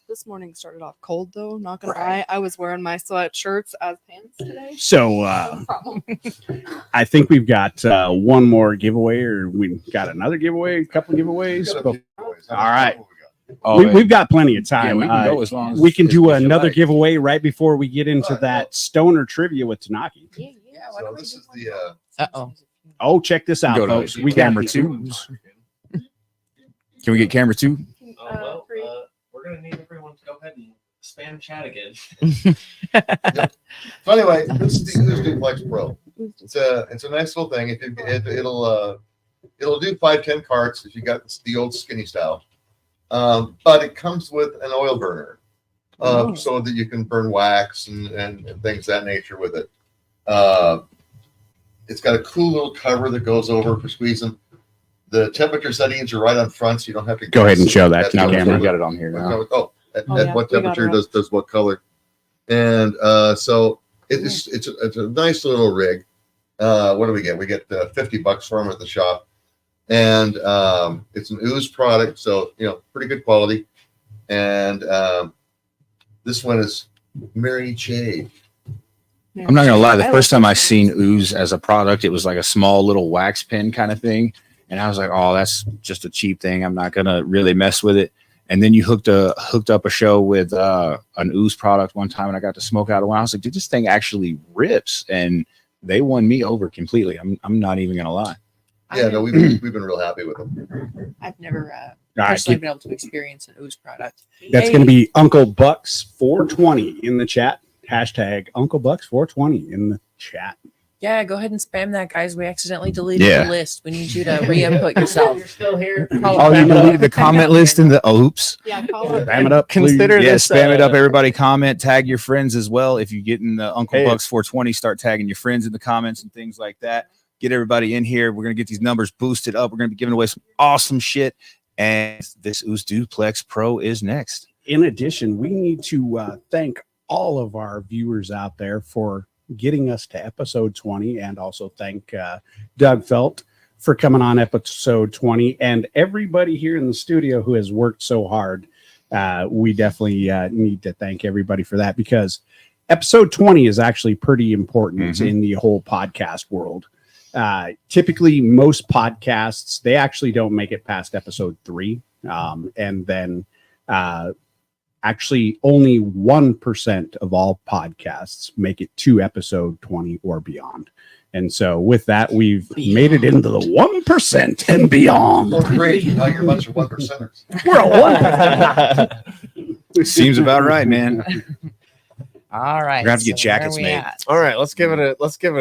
This morning started off cold though. Not gonna lie, I was wearing my sweatshirts as pants today. So No problem. I think we've got one more giveaway, or we got another giveaway, a couple giveaways. Got a But few boys. All right. What we got? we've got plenty of time. we can go as long as we can do as you another like. giveaway right before we get into All right, that well- stoner trivia with Tanaki. Yeah. Why So don't we this do is one the more? Uh-oh. Oh, check this out, Go to folks. We got camera two. Can we get camera two? Free. We're gonna need everyone to go ahead and spam chat again. So anyway, this is the Duplex Pro. It's a nice little thing. It'll do 5-10 carts if you got the old skinny style. But it comes with an oil burner, so that you can burn wax and things of that nature with it. It's got a cool little cover that goes over for squeezing. The temperature settings are right on front, so you don't have to Go ahead and show that to Now the we camera. got it on here now. Oh, at yeah, what we got temperature it. does what color? And so it's a nice little rig. What do we get? We get $50 for them at the shop, and it's an ooze product, so pretty good quality. And this one is Mary Jade. I'm not gonna lie. The first time I seen ooze as a product, it was like a small little wax pen kind of thing, and I was like, "Oh, that's just a cheap thing. I'm not gonna really mess with it." And then you hooked up a show with an ooze product one time, and I got to smoke out of one. I was like, "Dude, this thing actually rips," and they won me over completely. I'm not even gonna lie. Yeah, no, we've been real happy with them. I've never All right, personally been able to experience an ooze product. that's going to be Uncle Bucks 420 in the chat. Hashtag Uncle Bucks 420 in the chat. Yeah, go ahead and spam that, guys. We accidentally deleted Yeah. the list. We need you to re-input yourself. You're still here. Oh, you deleted the comment list in the oops. Yeah, call it. Ram it up. please. Consider Yeah, this, spam it up. Everybody comment, tag your friends as well. If you get in the Uncle Hey. Bucks 420, start tagging your friends in the comments and things like that. Get everybody in here. We're gonna get these numbers boosted up. We're gonna be giving away some awesome shit. And this Ooze Duplex Pro is next. In addition, we need to thank all of our viewers out there for getting us to episode 20, and also thank Doug Felt for coming on episode 20, and everybody here in the studio who has worked so hard. We definitely need to thank everybody for that, because episode 20 is actually pretty important in the whole podcast world. Typically, most podcasts, they actually don't make it past episode 3. And then actually only 1% of all podcasts make it to episode 20 or beyond. And so with that, we've made it into the 1% and beyond. Well, great. Now you're a bunch of 1%ers. We're a 1%. Seems about right, man. All right. We're gonna have to get so jackets where are we made. at? All right, let's give it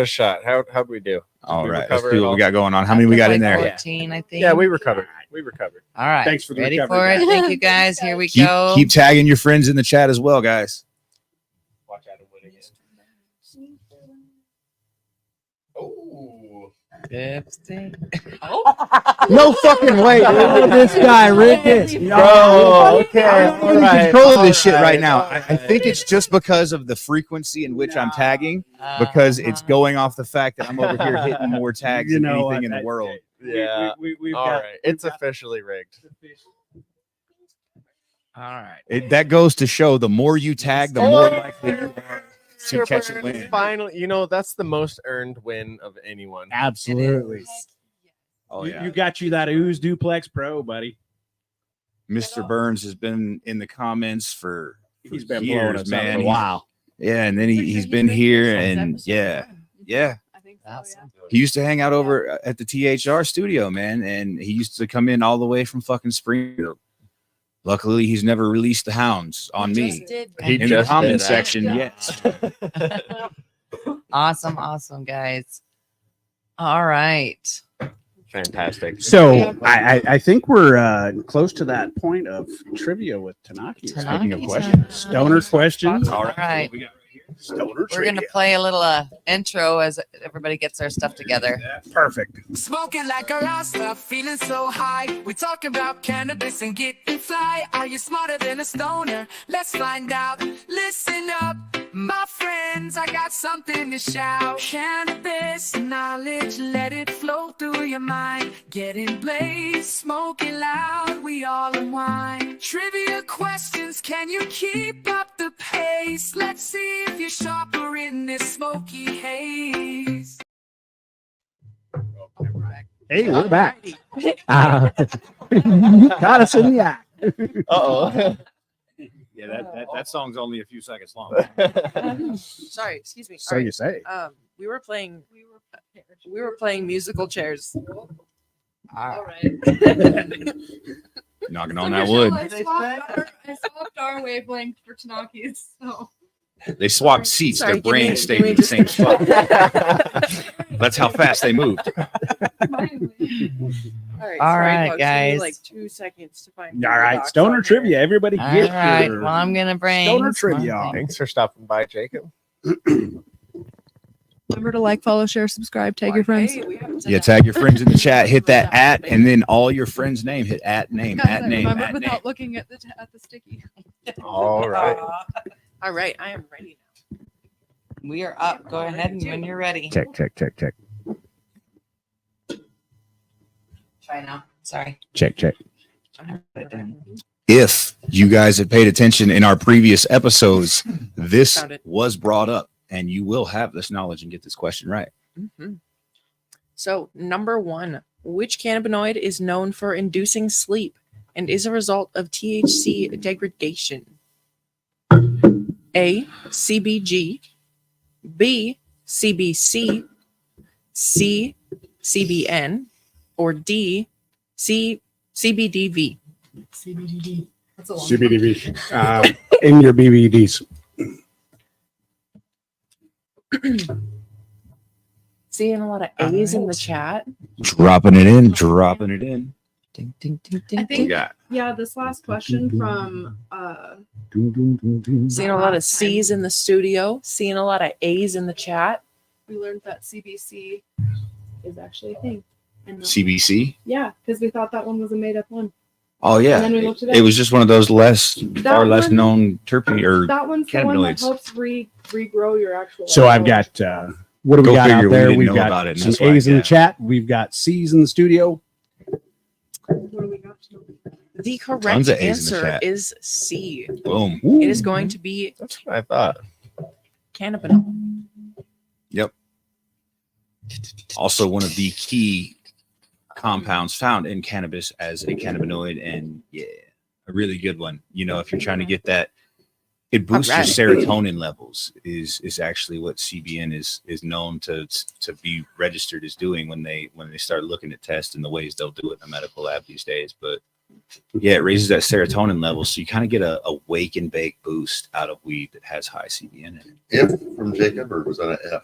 a shot. How'd we do? All we right, let's recover see it what all? we got going on. How many we got in there? Like 14, I think. Yeah, we recovered. We recovered. All right. Thanks for the Ready recovery, for it? guys. Thank you, guys. Here we Keep, go. keep tagging your friends in the chat as well, guys. Watch Adam win again. Oh, 50. No fucking way. This guy rigged it. Bro, okay. I'm All in right. control of this shit all right now. all I think it's just because of the frequency in which I'm tagging, because it's Uh-huh. going off the fact that I'm over here hitting more tags You than know anything what? in the world. Yeah. We've All got, right. It's officially rigged. All right. That goes to show the more you tag, the more likely you are to catch a win. Finally, that's the most earned win of anyone. absolutely. Oh, yeah. You got you that Ooze Duplex Pro, buddy. Mr. Burns has been in the comments for He's been blowing years, us up man. for a while. Yeah, and then he's been here, and yeah. I think so, Awesome. He used to hang out over at the THR studio, man, and he used to come in all the way from fucking Springfield. Luckily, he's never released the hounds on me. He In the just comment did, section, actually. yes. Awesome, guys. All right. Fantastic. So I think we're close to that point of trivia with Tanaki. Speaking of Tanaki questions. time. Stoner questions. All right. Stoner We're going to play a little intro as everybody gets their stuff together. Perfect. Smoking like a Rasta, feeling so high. We talk about cannabis and getting fly. Are you smarter than a stoner? Let's find out. Listen up, my friends. I got something to shout. Cannabis knowledge, let it flow through your mind. Getting blazed, smoking loud. We all unwind. Trivia questions, can you keep up the pace? Let's see if you're sharper in this smoky haze. Hey, we're back. Got us in the act. Uh-oh. Yeah, that song's only a few seconds long. Sorry, excuse me. So you say. We were playing musical chairs. All right. Knocking on that wood. I swapped our wavelength for Tanaki's. So They swapped seats. Sorry, Their give brain me- stayed give me in the just- same spot. That's how fast they moved. All right, All sorry, right, folks, give me, guys. like 2 seconds to find. All Google right, Docs stoner on trivia. here. Everybody All get right. your Well, I'm gonna bring stoner some trivia on. Thanks for stopping by, Jacob. Remember to like, follow, share, subscribe, tag your friends. Hey, we haven't said Yeah, that. tag your friends in the chat. Hit that @ and then all your friends' name. Hit @name, Guys, I @name, remember @name. without looking at the sticky. All right. All right, I am ready now. We are up. Go ahead and when you're ready. Check. Try now. Sorry. Check. If you guys have paid attention in our previous episodes, this Found it. was brought up, and you will have this knowledge and get this question right. Mhm. So, number 1, which cannabinoid is known for inducing sleep and is a result of THC degradation? A, CBG, B, CBC, C, CBN, or D, CBDV? CBDD. That's a long CBDV. In your BBDs. Seeing a lot of A's in the chat. Dropping it in. Ding, ding, ding, I ding. think, got? yeah, this last question from Seeing a lot of C's in the studio. Seeing a lot of A's in the chat. we learned that CBC is actually a thing. And CBC. yeah, because we thought that one was a made up one. Oh yeah, And then we looked it up. it was just one of those far less one- known terpene or That one's the one that cannabinoids. helps regrow your actual. So I've got what do we Go got figure, out we there? didn't We've know got about it, and some that's why, A's in yeah. the chat. We've got C's in the studio. What do we got? The correct Tons of A's in the answer chat. is C. boom. It is going to be That's what I thought. cannabinol. Also, one of the key compounds found in cannabis as a cannabinoid, and yeah, a really good one. You know, if you're trying to get that, it boosts your Alright. serotonin levels. Is actually what CBN is known to be registered as doing when they start looking at tests and the ways they'll do it in the medical lab these days. But yeah, it raises that serotonin level, so you kind of get a wake and bake boost out of weed that has high CBN in it. If from Jacob, or was that an F?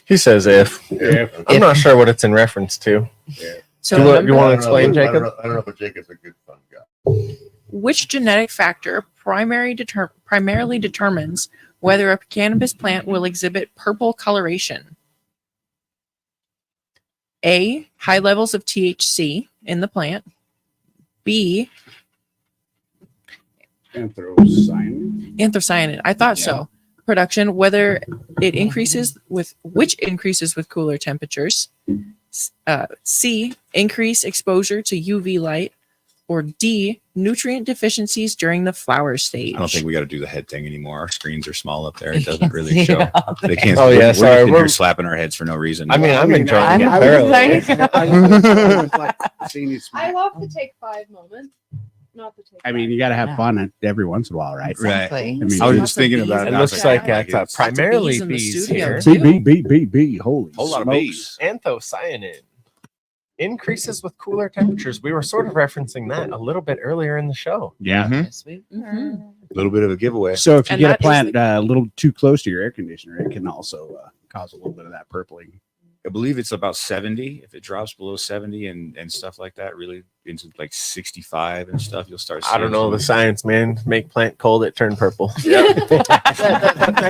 He says if. I'm not sure what it's in reference to. So You number- want to I don't know, explain, Jacob? I don't know, but Jacob's a good fun guy. which genetic factor primarily determines whether a cannabis plant will exhibit purple coloration? A, high levels of THC in the plant. B, anthocyanin. I thought so. Production, whether it increases with cooler temperatures. C, increase exposure to UV light. Or D, nutrient deficiencies during the flower stage. I don't think we got to do the head thing anymore. Our screens are small up there. It doesn't really show. Yeah. They can't. Oh, yeah, we're sorry, just in we're- here slapping our heads for no reason. I mean, I'm enjoying I'm it thoroughly. I love to take 5 moments, not to take. I mean, you got to have fun every once in a while, right? Exactly. I mean, I was Lots just of thinking bees about in it. It the looks like chat. it's it's primarily bees in the bees studio. here. See, B. Holy Whole lot of smokes. bees. Anthocyanin increases with cooler temperatures. We were sort of referencing that a little bit earlier in the show. Yeah. Yes, we Mhm. A little bit of a giveaway. So if you And get a that is plant a little too close to your air conditioner, it can also cause a little bit of that purpling. I believe it's about 70. If it drops below 70 and stuff like that, really into like 65 and stuff, you'll start. I don't know the some- science, man. Make plant cold, it turn purple.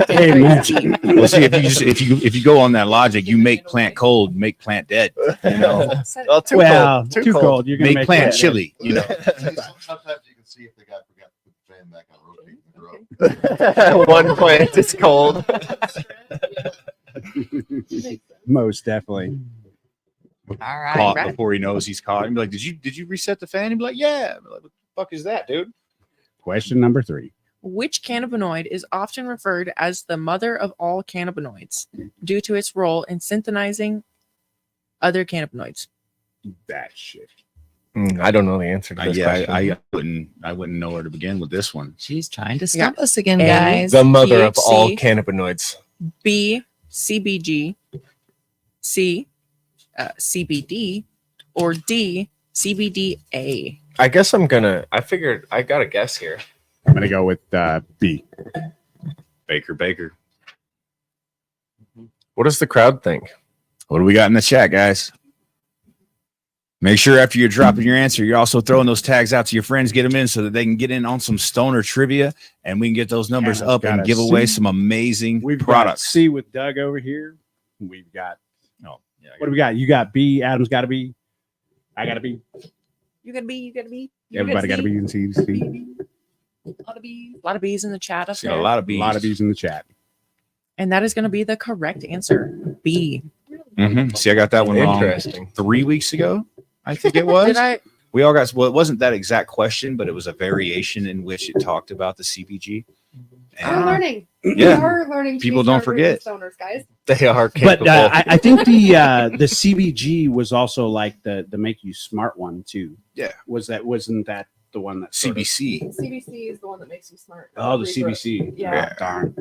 Hey, man. Well, see, if you go on that logic, you make plant cold, make plant dead. You know, Well, too Well, cold. too cold. You're gonna make plant that. chili. You know, Sometimes you can see if the guy forgot to put the fan back on rotating the grow. One plant is cold. Most definitely. All right. caught right. before he knows he's caught. And be like, did you reset the fan? He'd be like, yeah. I'm like, what the fuck is that, dude? Question number 3. Which cannabinoid is often referred as the mother of all cannabinoids due to its role in synthesizing other cannabinoids? That shit. I don't know the answer to this Yeah, question. I wouldn't know where to begin with this one. She's trying to stump us again, A. guys. The mother of all THC. cannabinoids. B, CBG, C, CBD, or D, CBDA? I guess I figured I got a guess here. I'm gonna go with B. Baker. What does the crowd think? What do we got in the chat, guys? Make sure after you're dropping your answer, you're also throwing those tags out to your friends, get them in so that they can get in on some stoner trivia, and we can get those numbers Hannah's up and got a give away C. some amazing We've got products. C with Doug over here. We've got Oh, yeah, what do we got? You got B. Adam's got to be. I got to be. You gotta be. Everybody got to be in C. C. A lot of B's in the chat up See, there. a lot of A bees. lot of B's in the chat. And that is going to be the correct answer. B. Mhm. See, I got that one wrong Interesting. 3 weeks ago. I think it was. Did I? We all got. Well, it wasn't that exact question, but it was a variation in which it talked about the CBG. We're And, learning. yeah, We're learning. to People be don't smarter than forget. stoners, guys. They are But capable. I think the CBG was also like the make you smart one too. Yeah. Wasn't that the one that sort of- CBC CBC is the one that makes you smart. Oh, the CBC. Yeah. Darn.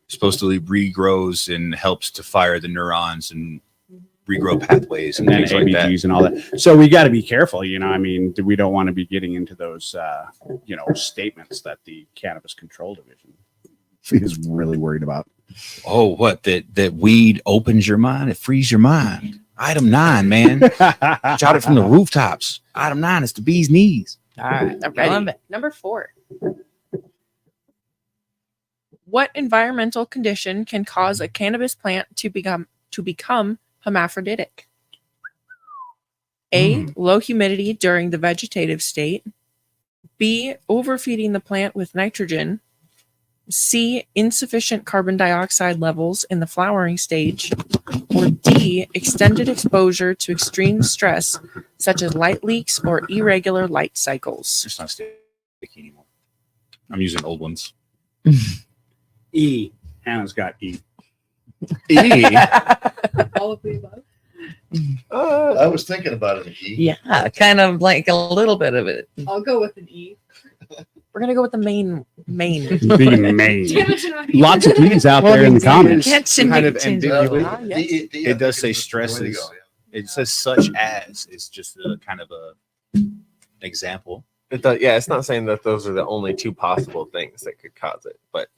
supposedly regrows and helps to fire the neurons and regrow pathways and, And then things like that. ABGs and all that. So we got to be careful, you know. I mean, we don't want to be getting into those, statements that the Cannabis Control Division is really worried about. Oh, what that weed opens your mind, it frees your mind. Item 9, man. Shout it from the rooftops. Item 9 is the bee's knees. All right. I'm Going ready. back. Number 4. What environmental condition can cause a cannabis plant to become hermaphroditic? A. Low humidity during the vegetative state. B. Overfeeding the plant with nitrogen. C. Insufficient carbon dioxide levels in the flowering stage. Or D. Extended exposure to extreme stress, such as light leaks or irregular light cycles. It's not sticky anymore. I'm using old ones. E. Hannah's got E. All of the above. I was thinking about it. E. Yeah, kind of like a little bit of it. I'll go with an E. We're gonna go with the main. The main. Damn it, Janaki. Lots of E's out there in the comments. Kind of ambiguous. Ah, yes. It does say stresses. Way to go, yeah. It says such as. It's just a kind of an example. It's not saying that those are the only two possible things that could cause it, but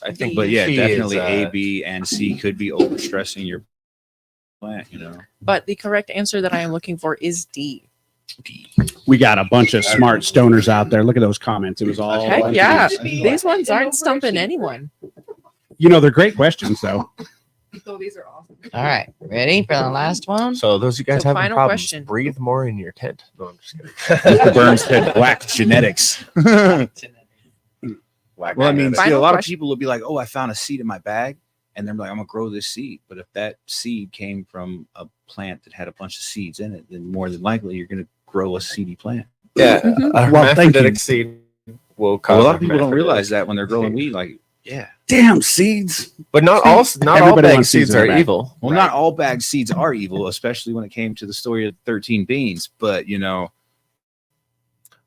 I think. But yeah, C definitely is, A, B, and C could be overstressing your plant, But the correct answer that I am looking for is D. We got a bunch of smart stoners out there. Look at those comments. It was all. Heck yeah. Be These like ones an aren't stumping overachiever. anyone. They're great questions, though. So these are awesome. All right. Ready for the last one? So those of you guys So having final problems, question. breathe more in your tent. No, I'm just kidding. Mr. Burns said black genetics. Well, I mean, see, a Final lot of question. people will be like, "Oh, I found a seed in my bag," and they're like, "I'm gonna grow this seed." But if that seed came from a plant that had a bunch of seeds in it, then more than likely you're gonna grow a seedy plant. Yeah, Mhm. a Well, thank you. hermaphroditic seed will Well, cause a lot of people don't hermaphroditic. realize that when they're growing weed. Like, yeah, Damn seeds. But not all Everybody bag wants seeds seeds in are their bag. evil. well, not all bagged seeds are evil, especially when it came to the story of 13 beans. But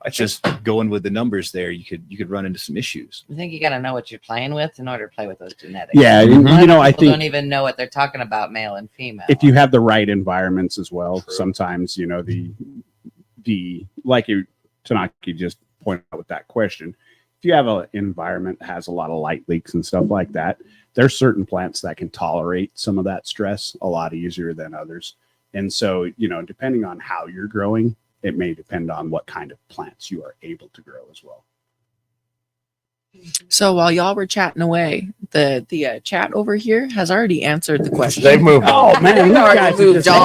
I just going with the numbers there, you could run into some issues. I think you got to know what you're playing with in order to play with those genetics. Yeah, A lot of I people don't think even know what they're talking about, male and female. if you have the right environments as well, sometimes the like you Tanaki just pointed out with that question. If you have an environment that has a lot of light leaks and stuff like that, there's certain plants that can tolerate some of that stress a lot easier than others. And so, depending on how you're growing, it may depend on what kind of plants you are able to grow as well. So while y'all were chatting away, the chat over here has already answered the question. They've moved on. Oh man, you guys are moved just-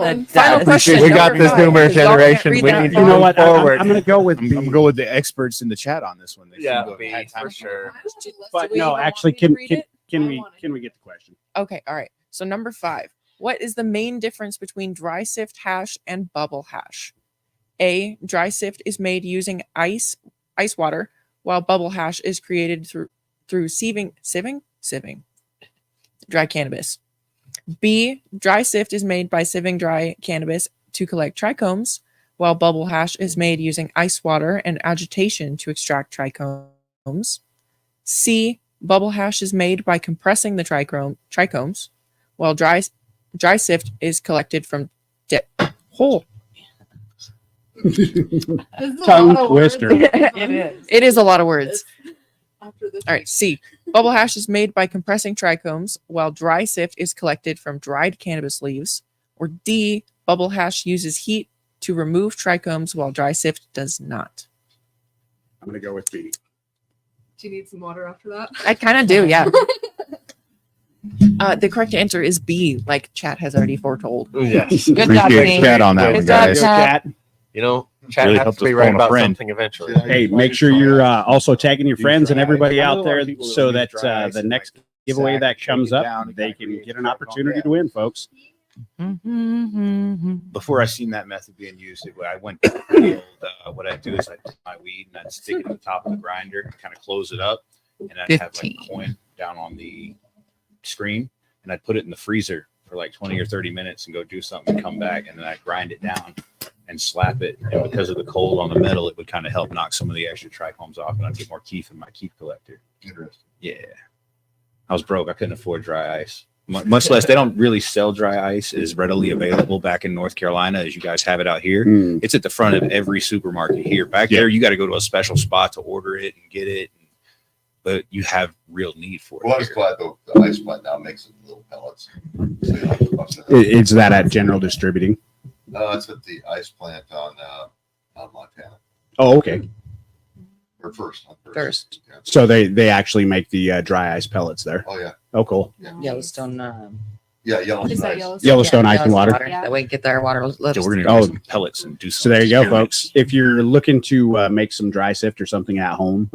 on. Final question. We got number this 5. boomer Y'all can't generation. read We that need to You far. know what? forward. I'm going to go with I'm gonna go with the experts in the chat on this one. They Yeah, seem to have B, had time for sure. But Do we no, even actually, want me to can read can it? can I we want it. can we get the question? Okay, all right. So number 5. What is the main difference between dry sift hash and bubble hash? A. Dry sift is made using ice water, while bubble hash is created through sieving dry cannabis. B. Dry sift is made by sieving dry cannabis to collect trichomes, while bubble hash is made using ice water and agitation to extract trichomes. C. Bubble hash is made by compressing the trichomes, while dry sift is collected from whole. This is a Tongue lot of words. twister. It is. It is a lot of words. After this All right, C. Bubble hash is made by compressing trichomes, while dry sift is collected from dried cannabis leaves. Or D, bubble hash uses heat to remove trichomes, while dry sift does not. I'm going to go with B. Do you need some water after that? I kind of do, yeah. The correct answer is B, like chat has already foretold. Yes. Good job, Appreciate Dean. chat on that Good one, job, guys. Chat. You know, chat Really has helped to be us right phone a about friend. something eventually. Hey, make sure you're also tagging your Do friends and dry everybody ice. I know out a lot there of people so use that dry ice the and, next like, giveaway sack that and comes shake it up, down and they kinda can create get a an trichome. opportunity Yeah. to win, folks. Before I seen that method being used, I went to the old, what I'd do is I'd take my weed and I'd stick it on the top of the grinder and kind of close it up, and I'd have like 15. a coin down on the screen, and I'd put it in the freezer for like 20 or 30 minutes and go do something and come back, and then I'd grind it down and slap it, and because of the cold on the metal, it would kind of help knock some of the extra trichomes off, and I'd get more keef in my keef collector. Interesting. Yeah, I was broke. I couldn't afford dry ice. Much less, they don't really sell dry ice as readily available back in North Carolina as you guys have it out here. Mm. It's at the front of every supermarket here. Back there, you got to go to a special spot to order it and get it. But you have real need for it. Well, I was here. glad the ice plant now makes it in little pellets. So you don't have to bust it. It's that at General Distributing. No, it's at the ice plant on Montana. Oh, okay. Or first. First. Yeah. So they actually make the dry ice pellets there. Oh, yeah. Oh, cool. Yellowstone. Yeah, Yellowstone. Is that ice. Yellowstone? Yellowstone ice and water. Yeah. That way, get their water. Let So us we're know. gonna Oh. do some pellets and do some. So there you go, experiments. folks. If you're looking to make some dry sift or something at home,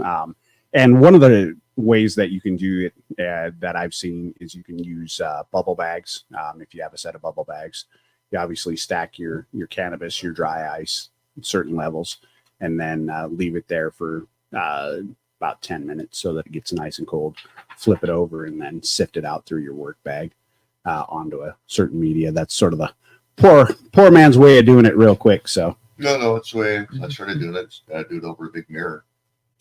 and one of the ways that you can do it that I've seen is you can use bubble bags. If you have a set of bubble bags, you obviously stack your cannabis, your dry ice, at certain levels, and then leave it there for about 10 minutes so that it gets nice and cold. Flip it over and then sift it out through your work bag onto a certain media. That's sort of the poor man's way of doing it real quick. So No, it's the way I started doing it. I do it over a big mirror.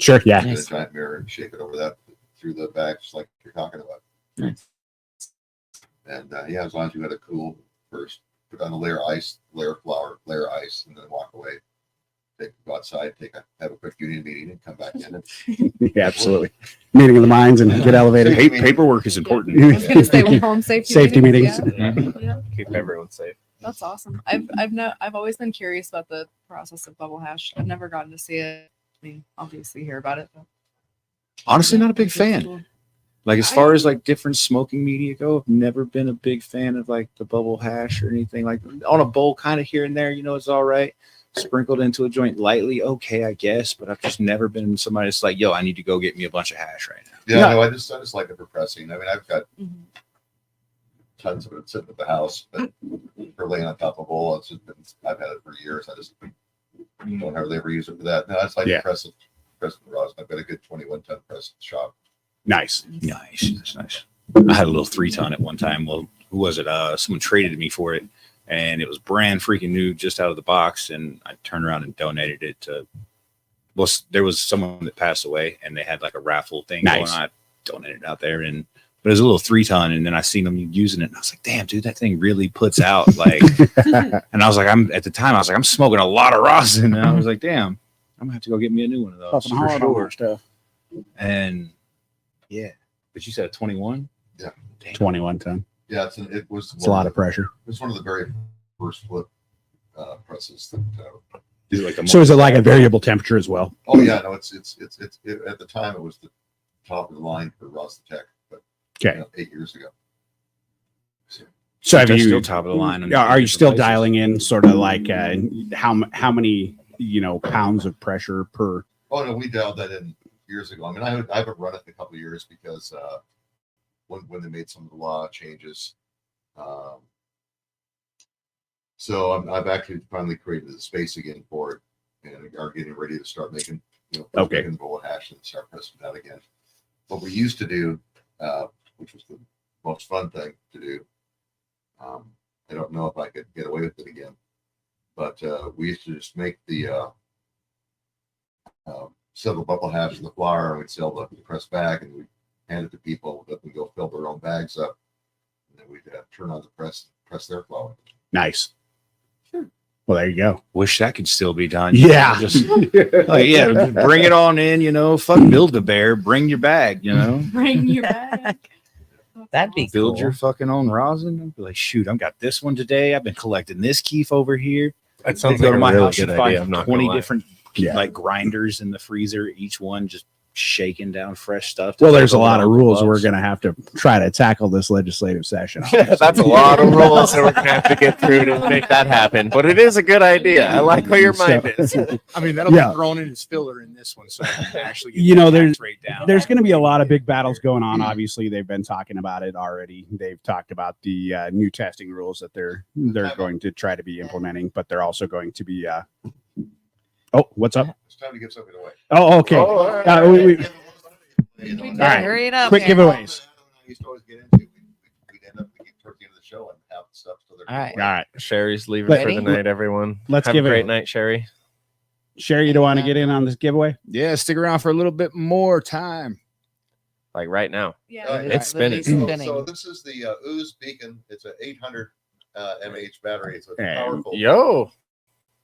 sure, yeah. Get a giant mirror and shake it over that through the bags like you're talking about. Nice. And yeah, as long as you had a cool first, put on a layer of ice, layer of flour, layer of ice, and then walk away. Go outside, have a quick union meeting, and come back in. Yeah, absolutely. Meeting of the minds and get elevated. Paperwork is important. I was gonna say home safety, Safety meetings. Yeah. Yeah. Keep everyone safe. That's awesome. I've always been curious about the process of bubble hash. I've never gotten to see it. I mean, obviously hear about it. But Honestly, not a big fan. Like as far as like different smoking media go, I've never been a big fan of like the bubble hash or anything like on a bowl, kind of here and there. You know, it's all right. Sprinkled into a joint lightly, okay, I guess. But I've just never been somebody that's like, yo, I need to go get me a bunch of hash right now. Yeah, No. no, I just like it for pressing. I mean, I've got tons of it sitting at the house, but for laying on top of a bowl, I've had it for years. I just don't hardly ever use it for that. No, it's like pressing rosin. I've got a good 21-ton press in the shop. Nice. Nice. That's nice. I had a little 3-ton at one time. Well, who was it? Someone traded me for it, and it was brand freaking new, just out of the box. And I turned around and donated it to. Well, there was someone that passed away, and they had like a raffle thing going on. I donated it out there, but it was a little 3-ton, and then I seen them using it, and I was like, "Damn, dude, that thing really puts out like." And I was like, I'm smoking a lot of rosin, and I was like, "Damn, I'm gonna have to go get me a new one of those Puffing for hard on sure." that stuff. And yeah, but you said a 21. Yeah. Damn. 21 ton. Yeah, it was. It's a lot of pressure. It's one of the very first flip presses that. Is it like a So is it like a variable temperature as well? Oh yeah, no, it's at the time it was the top of the line for Rosatech, but Okay. 8 years ago. So have That's you? still top of the line? on Are you different still places? dialing in sort of like how many pounds of pressure per? Oh no, we dialed that in years ago. I mean, I haven't run it in a couple of years because when they made some of the law changes, so I've actually finally created the space again for it, and are getting ready to start making Okay. making bullet hash and start pressing that again. What we used to do, which was the most fun thing to do, I don't know if I could get away with it again, but we used to just make the sell the bubble hash in the flour, and we'd sell the pressed bag, and we'd hand it to people, let them go fill their own bags up, and then we'd turn on the press their flour. Nice. Well, there you go. Wish that could still be done. Yeah. Just like, yeah, bring it on in, fuck build a bear, bring your bag, Bring your bag. That'd be build cool. your fucking own rosin. Be like, shoot, I've got this one today. I've been collecting this keef over here. That sounds Go like to a my really house, good you find idea. I'm not 20 gonna lie. different Yeah. like grinders in the freezer, each one just shaking down fresh stuff. Well, there's a lot of rules we're going to have to try to tackle this legislative session. That's a lot of rules that we're gonna have to get through to make that happen. But it is a good idea. I like where your mind is. I mean, that'll Yeah. be thrown in as filler in this one, so I can actually get You know, the there's- tax rate down. There's going to be a lot of big battles going on. Obviously, they've been talking about it already. They've talked about the new testing rules that they're going to try to be implementing, but they're also going to be. Oh, what's up? It's time to give something away. Oh, okay. Oh, all right. You know, We and better right. hurry it up. Quick here. giveaways. I used to always get into. We'd end up towards the end of the show and have stuff. So they're All right. All right, Sherry's leaving Ready? for the night, everyone. Let's Have give a it- great night, Sherry. Sherry, you don't want to get in on this giveaway? Yeah, stick around for a little bit more time. Like right now. Yeah. It's spinning. So this is the Ooze Beacon. It's an 800 mAh battery. So it's Hey. powerful. Yo,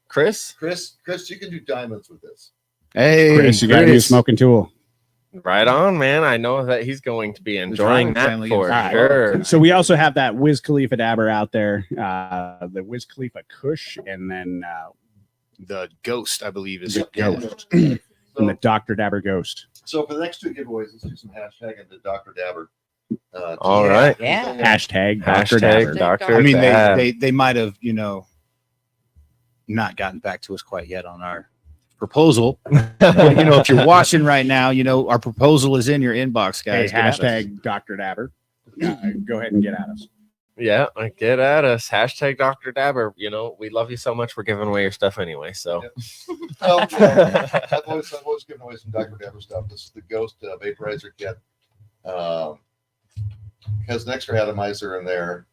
Chris, Chris, you can do diamonds with this. Hey, Chris, you got a new smoking tool. right on, man. I know that he's going to be enjoying Ryan that finally for gets- All right. sure. So we also have that Wiz Khalifa dabber out there, the Wiz Khalifa Kush, and then the ghost, I believe, is the yeah. Ghost and So, the Dr. Dabber Ghost. so for the next two giveaways, let's do some hashtag into Dr. Dabber. All right. Yeah. Hashtag Dr. Hashtag Dabber. Dr. I mean, Dab. they might have, not gotten back to us quite yet on our proposal. But, if you're watching right now, our proposal is in your inbox, Hey, guys. Get at us. hashtag Dr. Dabber. Go ahead and get at us. Yeah, get at us. Hashtag Dr. Dabber. We love you so much. We're giving away your stuff anyway. So I've always given away some Dr. Dabber stuff. This is the Ghost vaporizer kit. Has an extra atomizer in there.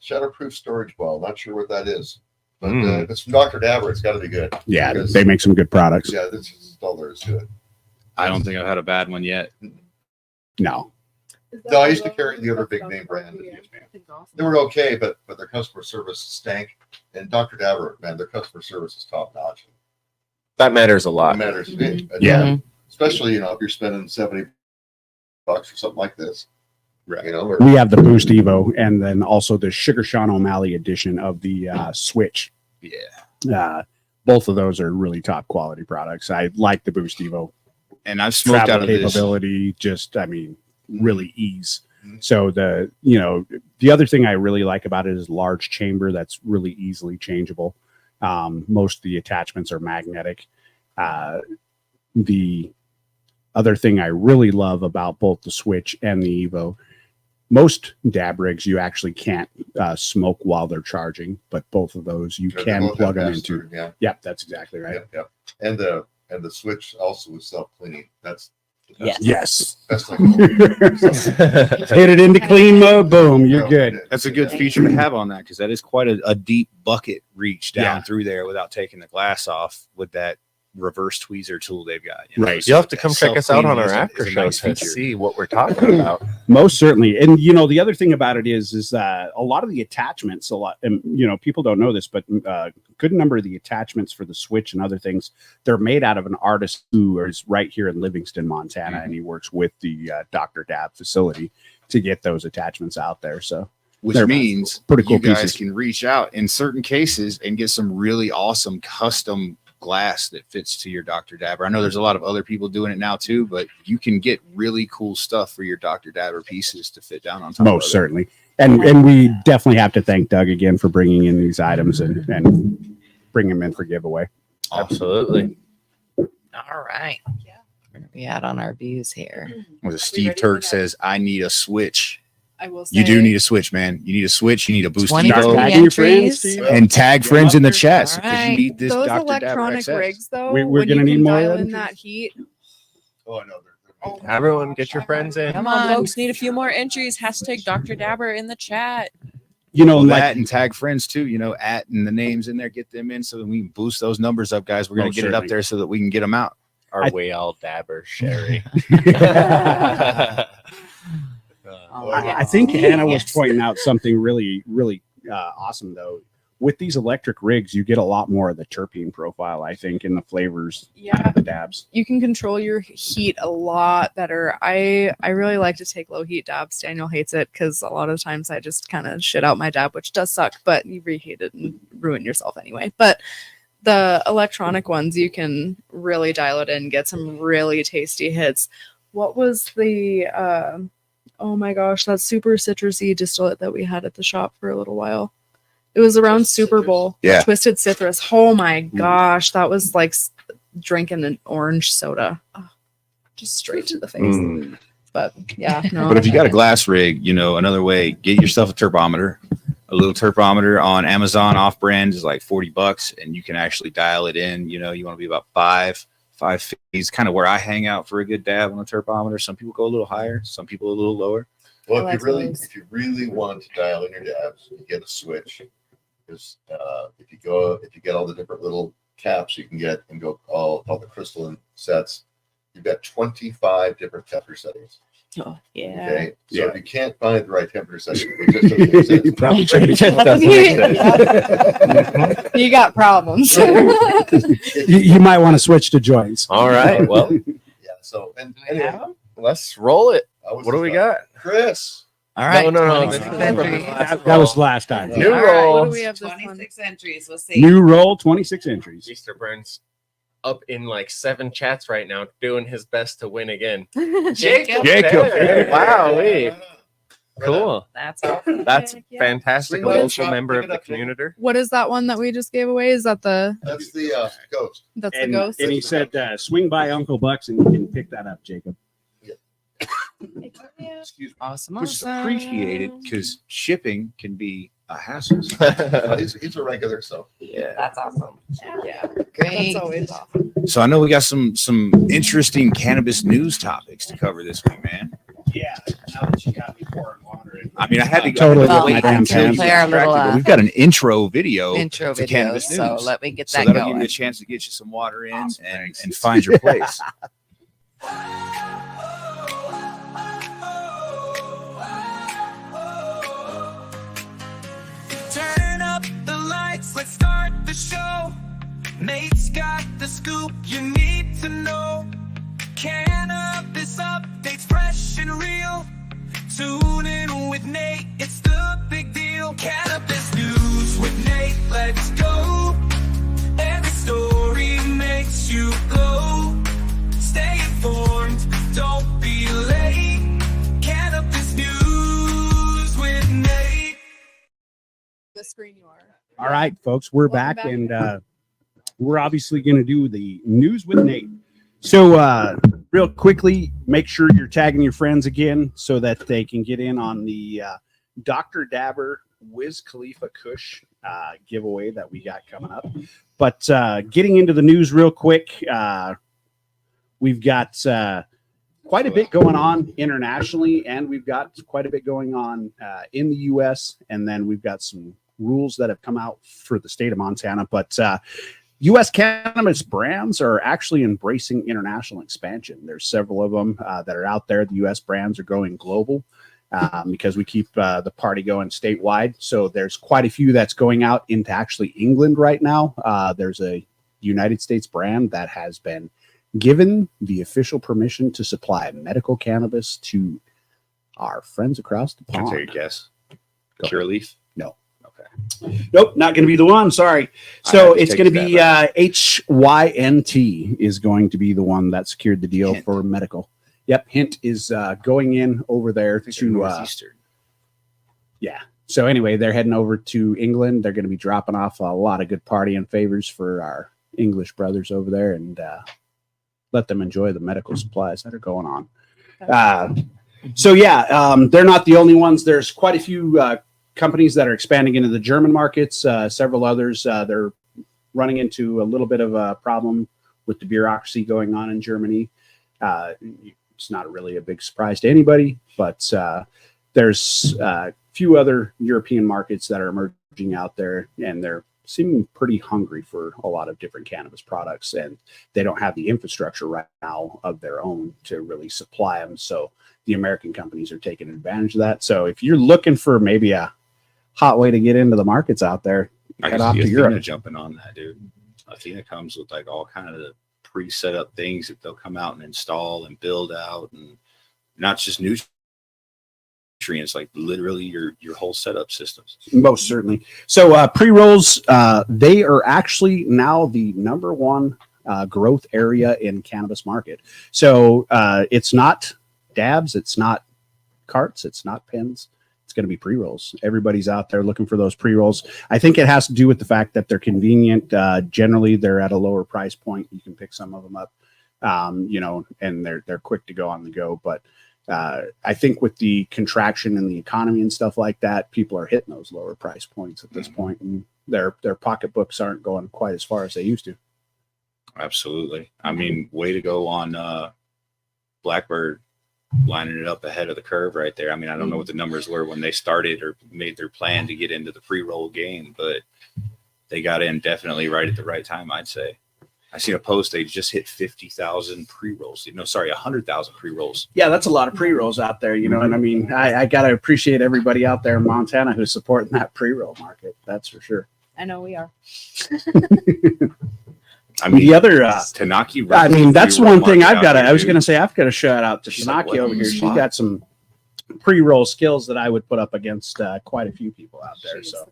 Shatterproof storage ball. Not sure what that is, but if it's from Dr. Dabber, it's got to be good. Yeah, Because- they make some good products. Yeah, this is all there is to it. I don't think I've had a bad one yet. No. No, I used to carry the other big name brand. They were okay, but their customer service stank. And Dr. Dabber, man, their customer service is top notch. that matters a lot. It matters. Yeah. Especially, if you're spending $70 for something like this. Right. Or, We have the Boost Evo and then also the Sugar Sean O'Malley edition of the Switch. Yeah. Both of those are really top quality products. I like the Boost Evo. And I've smoked Travel out of this. capability, really ease. Mhm. So the other thing I really like about it is large chamber that's really easily changeable. Most of the attachments are magnetic. The other thing I really love about both the Switch and the Evo, most dab rigs you actually can't smoke while they're charging, but both of those you they can both plug have them pass into. through, Yeah. Yep, that's exactly right. Yep. And the Switch also is self-cleaning. That's Yes. Yes. That's like Hit it into clean mode, boom, you're good. That's a good feature to have on that because that is quite a deep bucket reach down Yeah. through there without taking the glass off with that reverse tweezer tool they've got. Right. You'll have to that come check us out on our self-cleaning after is a show nice to feature. see what we're talking about. Most certainly. And the other thing about it is a lot of the attachments, and people don't know this, but a good number of the attachments for the Switch and other things, they're made out of an artist who is right here in Livingston, Montana, and he works with the Dr. Dab facility to get those attachments out there. So Which They're means pretty cool you guys pieces. can reach out in certain cases and get some really awesome custom glass that fits to your Dr. Dabber. I know there's a lot of other people doing it now too, but you can get really cool stuff for your Dr. Dabber pieces to fit down on top. most of it. certainly. And we definitely have to thank Doug again for bringing in these items and bring them in for giveaway. Absolutely. All right. Yeah. We're gonna be out on our views here. Well, Steve Turk says, "I need a Switch." I will say You do need a Switch, man. You need a Switch. You need a Boost 20 Evo. Tagging your friends, entries. Steve. And tag friends in the chat All because you right. need this those Dr. Dabber electronic XS. rigs though. We're when gonna you need can more dial of in them? that heat. Oh no, Everyone, get your friends in. Come Come on, on. folks. Need a few more entries. Hashtag Dr. Dabber in the chat. Well, like that and tag friends too, at and the names in there, get them in so that we can boost those numbers up, guys. We're going Most to get it up certainly. there so that we can get them out. Are I- we all dabber, Sherry? Oh, I think Hannah was yes. pointing out something really, really awesome though. with these electric rigs, you get a lot more of the terpene profile, I think, in the flavors. Yeah. The dabs. You can control your heat a lot better. I really like to take low heat dabs. Daniel hates it because a lot of times I just kind of shit out my dab, which does suck, but you reheat it and ruin yourself anyway. But the electronic ones, you can really dial it in, get some really tasty hits. What was the oh my gosh, that super citrusy distillate that we had at the shop for a little while? It was around Super Bowl. Yeah. Twisted Citrus. Oh my gosh, that was like drinking an orange soda. Oh, just straight to the face. But yeah, no. But if you got a glass rig, another way, get yourself a turbometer. A little turbometer on Amazon off brand is like $40, and you can actually dial it in. You want to be about 550 is kind of where I hang out for a good dab on a turbometer. Some people go a little higher, some people a little lower. Well, I if like you those. really want to dial in your dabs, you get a switch. Because if you get all the different little caps you can get and go all the crystalline sets, you've got 25 different temperature settings. Oh, yeah. Okay, so Yeah. if you can't find the right temperature setting, it just doesn't make sense. You probably You got problems. you might want to switch to joints. All right. Well, Yeah. So and Do we have anyway, them? let's roll it. I was What do we just, got? Chris? All right. No. 26 This is entries. That was last time. New All right. roll. What do we have this one? 26 entries. We'll see. New roll, 26 entries. Easter Burns up in like 7 chats right now, doing his best to win again. Jacob. Hey, wow. Cool. That's awesome. That's Heck yeah. fantastic. A Swing it up, local Sean. member Swing of it the up, Jacob. community. What is that one that we just gave away? Is that the That's the ghost. that's And, the ghost? and he said, swing by Uncle Bucks and you can pick that up, Jacob. Excuse me. Awesome. Which is awesome. appreciated because shipping can be a hassle. He's a regular, so Yeah. That's awesome. Yeah, Great. that's always awesome. So I know we got some interesting cannabis news topics to cover this week, man. Yeah, now that you got me pouring water in. I mean, I had to Totally I had to with wait my damn until pants. you Play our distracted, little, but we've got an intro video Intro to video. Cannabis So News. let me get So that that'll give you going. a chance to get you some water in Awesome, and thanks. find your place. Turn up the lights, let's start the show. Nate's got the scoop you need to know. Cannabis updates fresh and real. Tune in with Nate, it's the big deal. Cannabis news with Nate, let's go. Every story makes you glow. Stay informed, don't be late. Cannabis news with Nate. The screen you are. All right, folks, we're Welcome back, back. and we're obviously going to do the news with Nate. So, real quickly, make sure you're tagging your friends again so that they can get in on the Dr. Dabber Wiz Khalifa Kush giveaway that we got coming up. But getting into the news real quick, we've got quite a bit going on internationally, and we've got quite a bit going on in the U.S., and then we've got some rules that have come out for the state of Montana. But U.S. cannabis brands are actually embracing international expansion. There's several of them that are out there. The U.S. brands are going global because we keep the party going statewide. So there's quite a few that's going out into actually England right now. There's a United States brand that has been given the official permission to supply medical cannabis to our friends across the Can I pond. take a guess? Go Pure Leaf? No. Okay. Nope, not going to be the one. Sorry. I So had to it's take going to be that HYNT is going to be the one that secured the deal Hint. for medical. Yep, Hint is going in over there I think they're to Northeastern. yeah. So anyway, they're heading over to England. They're going to be dropping off a lot of good partying favors for our English brothers over there, and let them enjoy the medical supplies that are going on. So yeah, they're not the only ones. There's quite a few companies that are expanding into the German markets. Several others. They're running into a little bit of a problem with the bureaucracy going on in Germany. It's not really a big surprise to anybody, but there's a few other European markets that are emerging out there, and they're seeming pretty hungry for a lot of different cannabis products, and they don't have the infrastructure right now of their own to really supply them. So the American companies are taking advantage of that. So if you're looking for maybe a hot way to get into the markets out there, I head can off see to Athena Europe. jumping on that, dude. Athena comes with like all kind of the pre-set up things that they'll come out and install and build out, and not just nutrients, like literally your whole setup systems. Most certainly. So pre-rolls, they are actually now the number one growth area in cannabis market. So it's not dabs, it's not carts, it's not pens. It's going to be pre-rolls. Everybody's out there looking for those pre-rolls. I think it has to do with the fact that they're convenient. Generally, they're at a lower price point. You can pick some of them up, and they're quick to go on the go. But I think with the contraction in the economy and stuff like that, people are hitting those lower price points at this point, and their pocketbooks aren't going quite as far as they used to. Absolutely. I mean, way to go on Blackbird, lining it up ahead of the curve right there. I mean, I don't know what the numbers were when they started or made their plan to get into the pre-roll game, but they got in definitely right at the right time, I'd say. I seen a post, they just hit 50,000 pre-rolls. 100,000 pre-rolls. Yeah, that's a lot of pre-rolls out there, and I mean, I got to appreciate everybody out there in Montana who's supporting that pre-roll market. That's for sure. I know we are. I mean, the other Tanaki. I mean, that's one thing I've got to. I was going to to. say I've got to shout out to She's like, Tanaki what, over in here. the She's spot? got some pre-roll skills that I would put up against quite a few people out there. So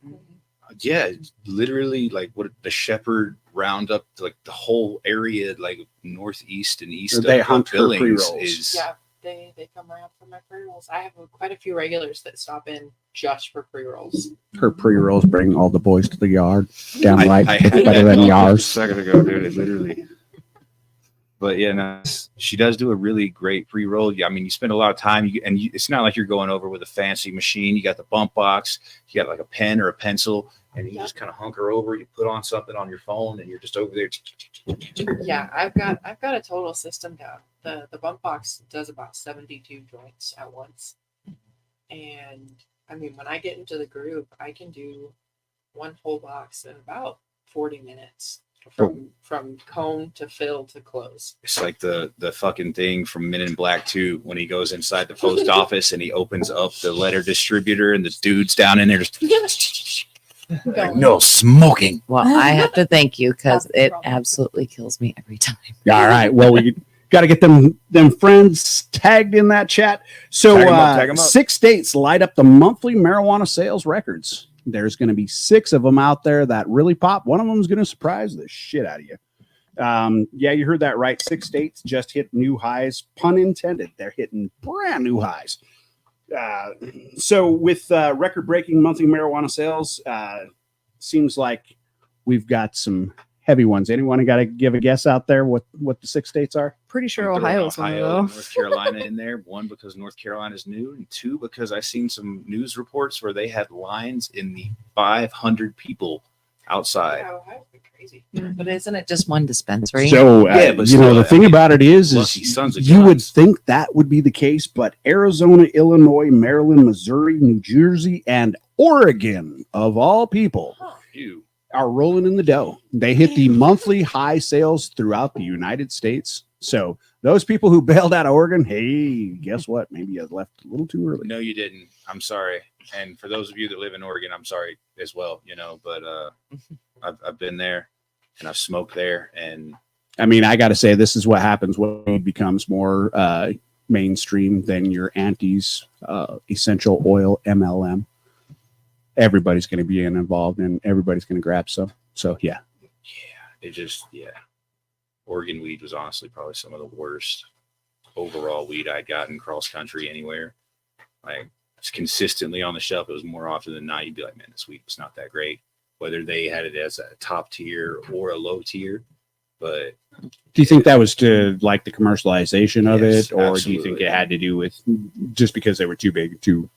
Yeah, literally, like what the Shepherd Roundup, like the whole area, like northeast and east They of hunt for Billings pre-rolls. is. Yeah, they come around for my pre-rolls. I have quite a few regulars that stop in just for pre-rolls. her pre-rolls bring all the boys to the yard. Damn right, I it's had better that than a yours. second ago, dude. It literally. But yeah, no, she does do a really great pre-roll. Yeah, I mean, you spend a lot of time, it's not like you're going over with a fancy machine. You got the bump box, you got like a pen or a pencil, and you just kind of hunker over. You put on something on your phone, and you're just over there. Yeah, I've got a total system down. The bump box does about 72 joints at once, and I mean, when I get into the groove, I can do one whole box in about 40 minutes. From cone to fill to close. It's like the fucking thing from Men in Black 2 when he goes inside the post office and he opens up the letter distributor and the dude's down in there just like, no smoking. Well, I have to thank you because it absolutely kills me every time. All right. Well, we got to get them friends tagged in that chat. So Tag 'em up. 6 states light up the monthly marijuana sales records. There's going to be 6 of them out there that really pop. One of them is going to surprise the shit out of you. Yeah, you heard that right. 6 states just hit new highs. Pun intended. They're hitting brand new highs. So with record-breaking monthly marijuana sales, seems like we've got some heavy ones. Anyone got to give a guess out there what the 6 states are? Pretty sure I'm throwing Ohio's one of Ohio and those. North Carolina in there. 1, because North Carolina's new, and 2, because I seen some news reports where they had lines in the 500 people outside. Yeah, Ohio's been crazy. But isn't it just one dispensary? So, Yeah, but you know, still, the I thing mean, about it is lucky sons of you would guns. think that would be the case, but Arizona, Illinois, Maryland, Missouri, New Jersey, and Oregon, of all people, Ew. are rolling in the dough. They hit the monthly high sales throughout the United States. So those people who bailed out of Oregon, hey, guess what? Maybe you left a little too early. No, you didn't. I'm sorry. And for those of you that live in Oregon, I'm sorry as well, but I've been there and I've smoked there, and I mean, I got to say, this is what happens when it becomes more mainstream than your auntie's essential oil MLM. Everybody's going to be involved and everybody's going to grab some. So, yeah. Oregon weed was honestly probably some of the worst overall weed I got in cross country anywhere. Like, it's consistently on the shelf. It was more often than not. You'd be like, man, this weed was not that great. Whether they had it as a top tier or a low tier. But Do you think that was to like the commercialization of Yes, it? Or do you absolutely. think it had to do with just because they were too big to?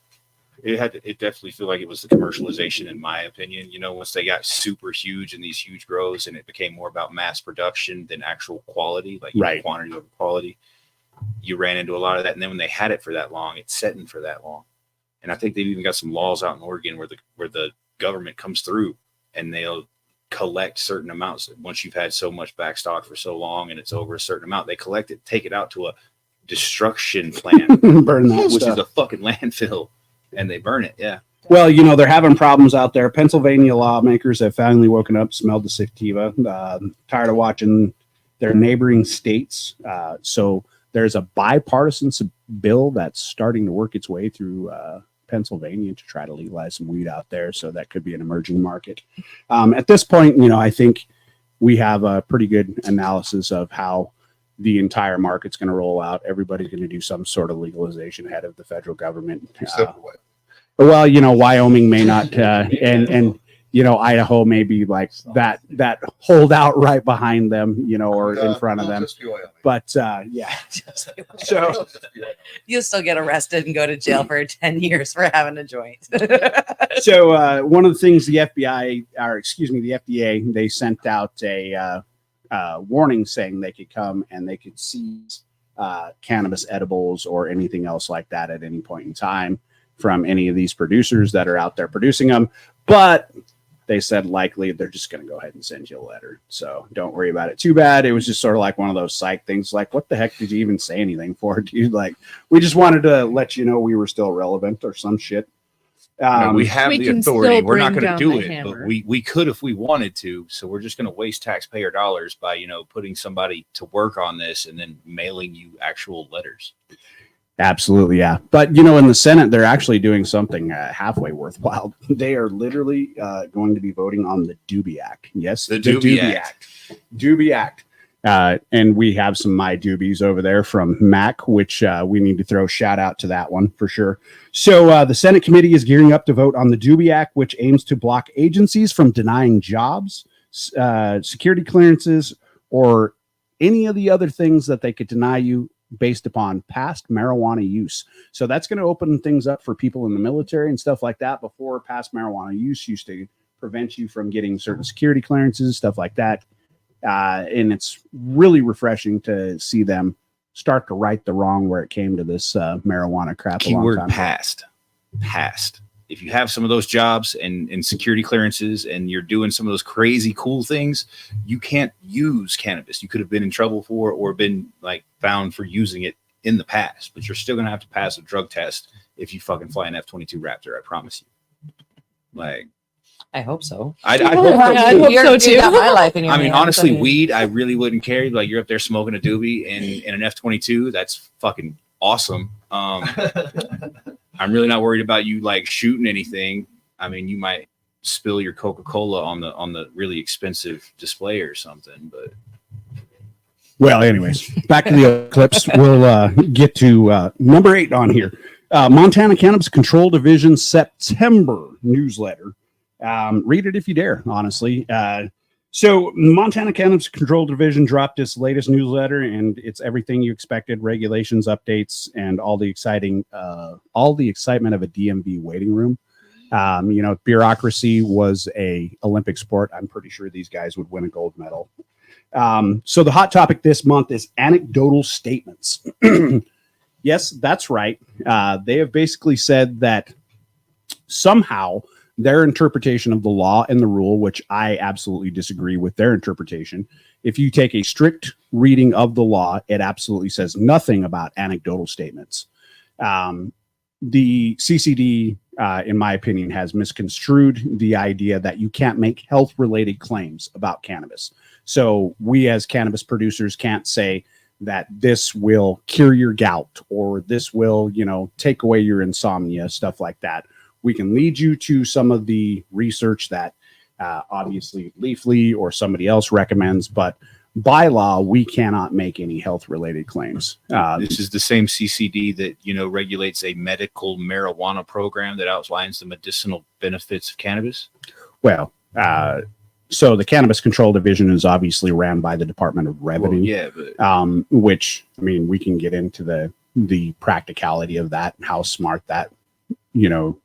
it definitely feel like it was the commercialization, in my opinion. Once they got super huge in these huge grows and it became more about mass production than actual quality, like Right. quantity over quality, you ran into a lot of that. And then when they had it for that long, it's setting for that long. And I think they've even got some laws out in Oregon where the government comes through and they'll collect certain amounts. Once you've had so much backstock for so long and it's over a certain amount, they collect it, take it out to a destruction plant, Burn that which stuff. is a fucking landfill, and they burn it. Yeah. Well, you know, they're having problems out there. Pennsylvania lawmakers have finally woken up, smelled the sativa, tired of watching their neighboring states. So there's a bipartisan bill that's starting to work its way through Pennsylvania to try to legalize some weed out there. So that could be an emerging market. At this point, you know, I think we have a pretty good analysis of how the entire market's going to roll out. Everybody's going to do some sort of legalization ahead of the federal government. Except what? Well, you know, Wyoming may not, and you know, Idaho may be like that holdout right behind them, you know, or in front of them. But yeah, so You'll still get arrested and go to jail for 10 years for having a joint. so one of the things the FBI, or excuse me, the FDA, they sent out a warning saying they could come and they could seize cannabis edibles or anything else like that at any point in time from any of these producers that are out there producing them. But they said likely they're just going to go ahead and send you a letter. So don't worry about it too bad. It was just sort of like one of those psych things. Like, what the heck did you even say anything for, dude? Like, we just wanted to let you know we were still relevant or some shit. No, we have We the can authority. still We're not bring going to down do the it, hammer. but we could if we wanted to. So we're just going to waste taxpayer dollars by, you know, putting somebody to work on this and then mailing you actual letters. Absolutely, yeah. But, you know, in the Senate, they're actually doing something halfway worthwhile. They are literally going to be voting on the Doobie Act. Yes, The Doobie Act. Doobie Act. And we have some My Doobies over there from Mac, which we need to throw shout out to that one for sure. So the Senate committee is gearing up to vote on the Doobie Act, which aims to block agencies from denying jobs, security clearances, or any of the other things that they could deny you based upon past marijuana use. So that's going to open things up for people in the military and stuff like that. Before, past marijuana use used to prevent you from getting certain security clearances, stuff like that. And it's really refreshing to see them start to right the wrong where it came to this marijuana crap. Keyword a long time past. If you have some of those jobs and security clearances and you're doing some of those crazy cool things, you can't use cannabis. You could have been in trouble for it or been like found for using it in the past, but you're still going to have to pass a drug test if you fucking fly an F-22 Raptor. I promise you. Like, I hope so. I I hope hope You're- so you too. got my life in your I mean, hands. honestly, weed, I really wouldn't care. Like, you're up there smoking a doobie in an F-22. That's fucking awesome. I'm really not worried about you like shooting anything. I mean, you might spill your Coca-Cola on the really expensive display or something, but Well, anyways, back to the clips. We'll get to number 8 on here. Montana Cannabis Control Division September newsletter. Read it if you dare, honestly. So Montana Cannabis Control Division dropped its latest newsletter, and it's everything you expected: regulations, updates, and all the excitement of a DMV waiting room. You know, bureaucracy was a Olympic sport. I'm pretty sure these guys would win a gold medal. So the hot topic this month is anecdotal statements. Yes, that's right. They have basically said that somehow their interpretation of the law and the rule, which I absolutely disagree with their interpretation. If you take a strict reading of the law, it absolutely says nothing about anecdotal statements. The CCD, in my opinion, has misconstrued the idea that you can't make health-related claims about cannabis. So we as cannabis producers can't say that this will cure your gout or this will, you know, take away your insomnia, stuff like that. We can lead you to some of the research that obviously Leafly or somebody else recommends, but by law, we cannot make any health-related claims. this is the same CCD that, you know, regulates a medical marijuana program that outlines the medicinal benefits of cannabis. Well, so the Cannabis Control Division is obviously ran by the Department of Revenue. Well, yeah, but Which, I mean, we can get into the practicality of that and how smart that, you know,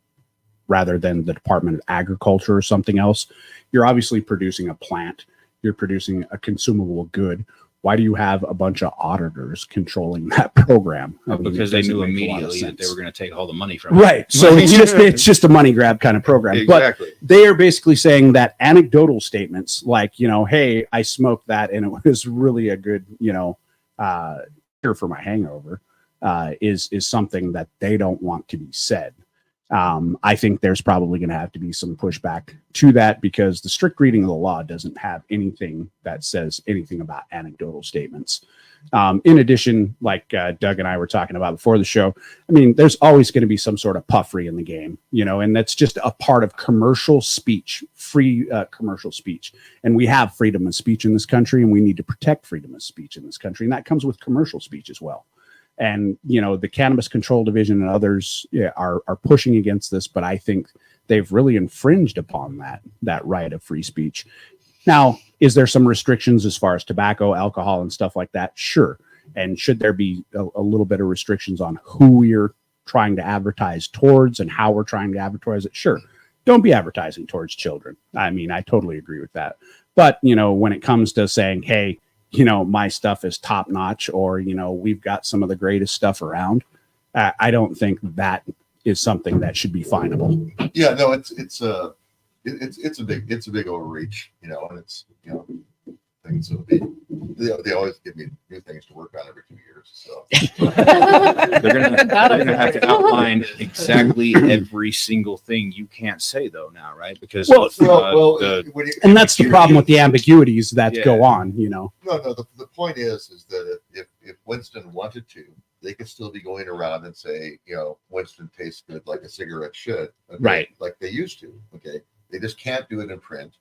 rather than the Department of Agriculture or something else. You're obviously producing a plant. You're producing a consumable good. Why do you have a bunch of auditors controlling that program? I mean, because it they doesn't knew make a lot of immediately that they sense. were going to take all the money from it. Right. So it's just a money grab kind of program. Exactly. But they are basically saying that anecdotal statements like, you know, hey, I smoked that and it was really a good, you know, cure for my hangover is something that they don't want to be said. I think there's probably going to have to be some pushback to that because the strict reading of the law doesn't have anything that says anything about anecdotal statements. In addition, like Doug and I were talking about before the show, I mean, there's always going to be some sort of puffery in the game, you know, and that's just a part of commercial speech, free commercial speech. And we have freedom of speech in this country, and we need to protect freedom of speech in this country. And that comes with commercial speech as well. And, you know, the Cannabis Control Division and others are pushing against this, but I think they've really infringed upon that right of free speech. Now, is there some restrictions as far as tobacco, alcohol, and stuff like that? Sure. And should there be a little bit of restrictions on who we're trying to advertise towards and how we're trying to advertise it? Sure. Don't be advertising towards children. I mean, I totally agree with that. But, you know, when it comes to saying, hey, you know, my stuff is top notch, or, you know, we've got some of the greatest stuff around, I don't think that is something that should be finable. Yeah, no, it's a big overreach, you know, and it's, you know, things will be, they always give me new things to work on every 2 years. So They're gonna have to outline exactly every single thing you can't say though now, right? Because and that's the problem with the ambiguities that go on, you know. No, the point is that if Winston wanted to, they could still be going around and say, you know, Winston tastes good like a cigarette should, okay? Right? Like they used to. Okay, they just can't do it in print.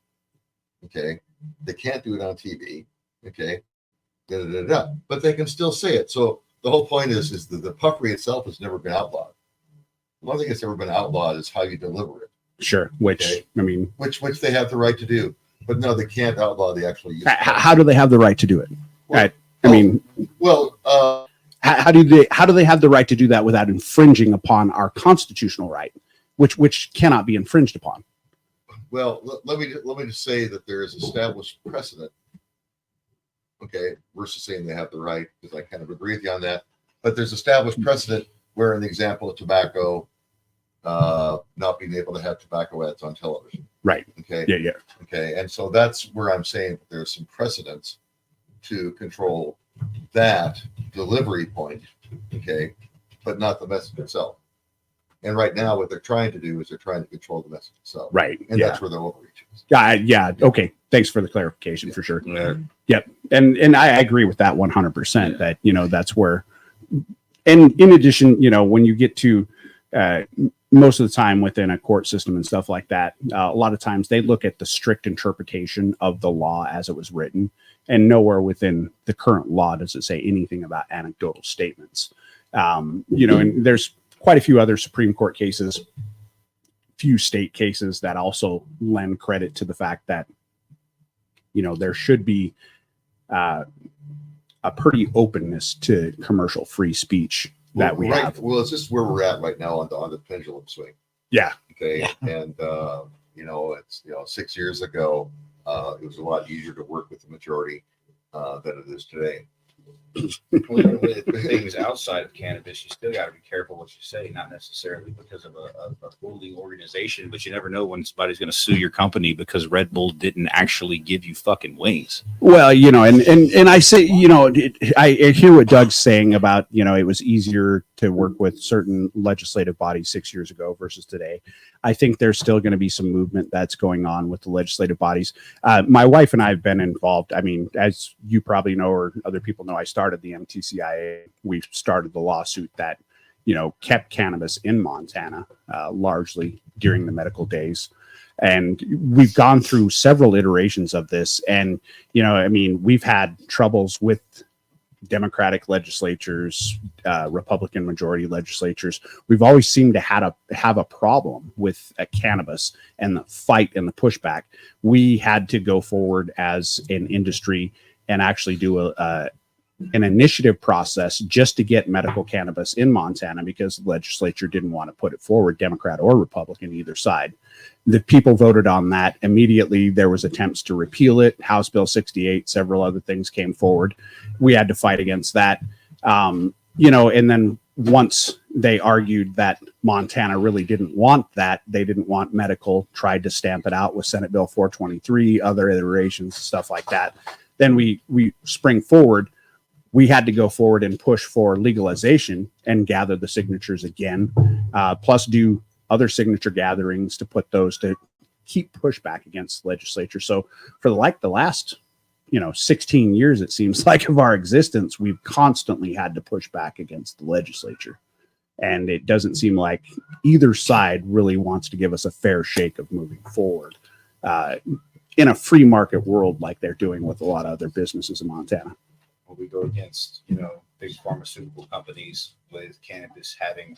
Okay, they can't do it on TV. Okay, but they can still say it. So the whole point is that the puffery itself has never been outlawed. One thing that's ever been outlawed is how you deliver it. Sure, which I mean, which they have the right to do, but no, they can't outlaw the actual use. How do they have the right to do it? Well, how do they have the right to do that without infringing upon our constitutional right, which cannot be infringed upon? Well, let me just say that there is established precedent, okay, versus saying they have the right, because I kind of agree with you on that. But there's established precedent where, in the example of tobacco, not being able to have tobacco ads on television. Right. Okay. Yeah. Okay. And so that's where I'm saying there's some precedents to control that delivery point, okay, but not the message itself. And right now, what they're trying to do is they're trying to control the message itself. Right. And that's where the overreach is. Yeah. Okay. Thanks for the clarification for sure. Yeah. Yep. And I agree with that 100%, that, you know, that's where, and in addition, you know, when you get to most of the time within a court system and stuff like that, a lot of times they look at the strict interpretation of the law as it was written, and nowhere within the current law does it say anything about anecdotal statements. You know, and there's quite a few other Supreme Court cases, few state cases that also lend credit to the fact that, you know, there should be a pretty openness to commercial free speach that we have. Well, it's just where we're at right now on the pendulum swing. Yeah. Okay. Yeah. And you know, it's, you know, 6 years ago, it was a lot easier to work with the majority than it is today. Even with things outside of cannabis, you still got to be careful what you say, not necessarily because of a holding organization, but you never know when somebody's going to sue your company because Red Bull didn't actually give you fucking wings. Well, you know, and I say, you know, I hear what Doug's saying about, you know, it was easier to work with certain legislative bodies 6 years ago versus today. I think there's still going to be some movement that's going on with the legislative bodies. My wife and I have been involved. I mean, as you probably know, or other people know, I started the MTCIA. We started the lawsuit that, you know, kept cannabis in Montana, largely during the medical days. And we've gone through several iterations of this. And, you know, I mean, we've had troubles with Democratic legislatures, Republican majority legislatures. We've always seemed to have a problem with cannabis and the fight and the pushback. We had to go forward as an industry and actually do an initiative process just to get medical cannabis in Montana, because the legislature didn't want to put it forward, Democrat or Republican, either side. The people voted on that. Immediately, there was attempts to repeal it. House Bill 68, several other things came forward. We had to fight against that. You know, and then once they argued that Montana really didn't want that, they didn't want medical, tried to stamp it out with Senate Bill 423, other iterations, stuff like that. Then we spring forward. We had to go forward and push for legalization and gather the signatures again, plus do other signature gatherings to put those to keep pushback against the legislature. So for the last 16 years, it seems like, of our existence, we've constantly had to push back against the legislature. And it doesn't seem like either side really wants to give us a fair shake of moving forward in a free market world like they're doing with a lot of other businesses in Montana. When we go against, big pharmaceutical companies with cannabis having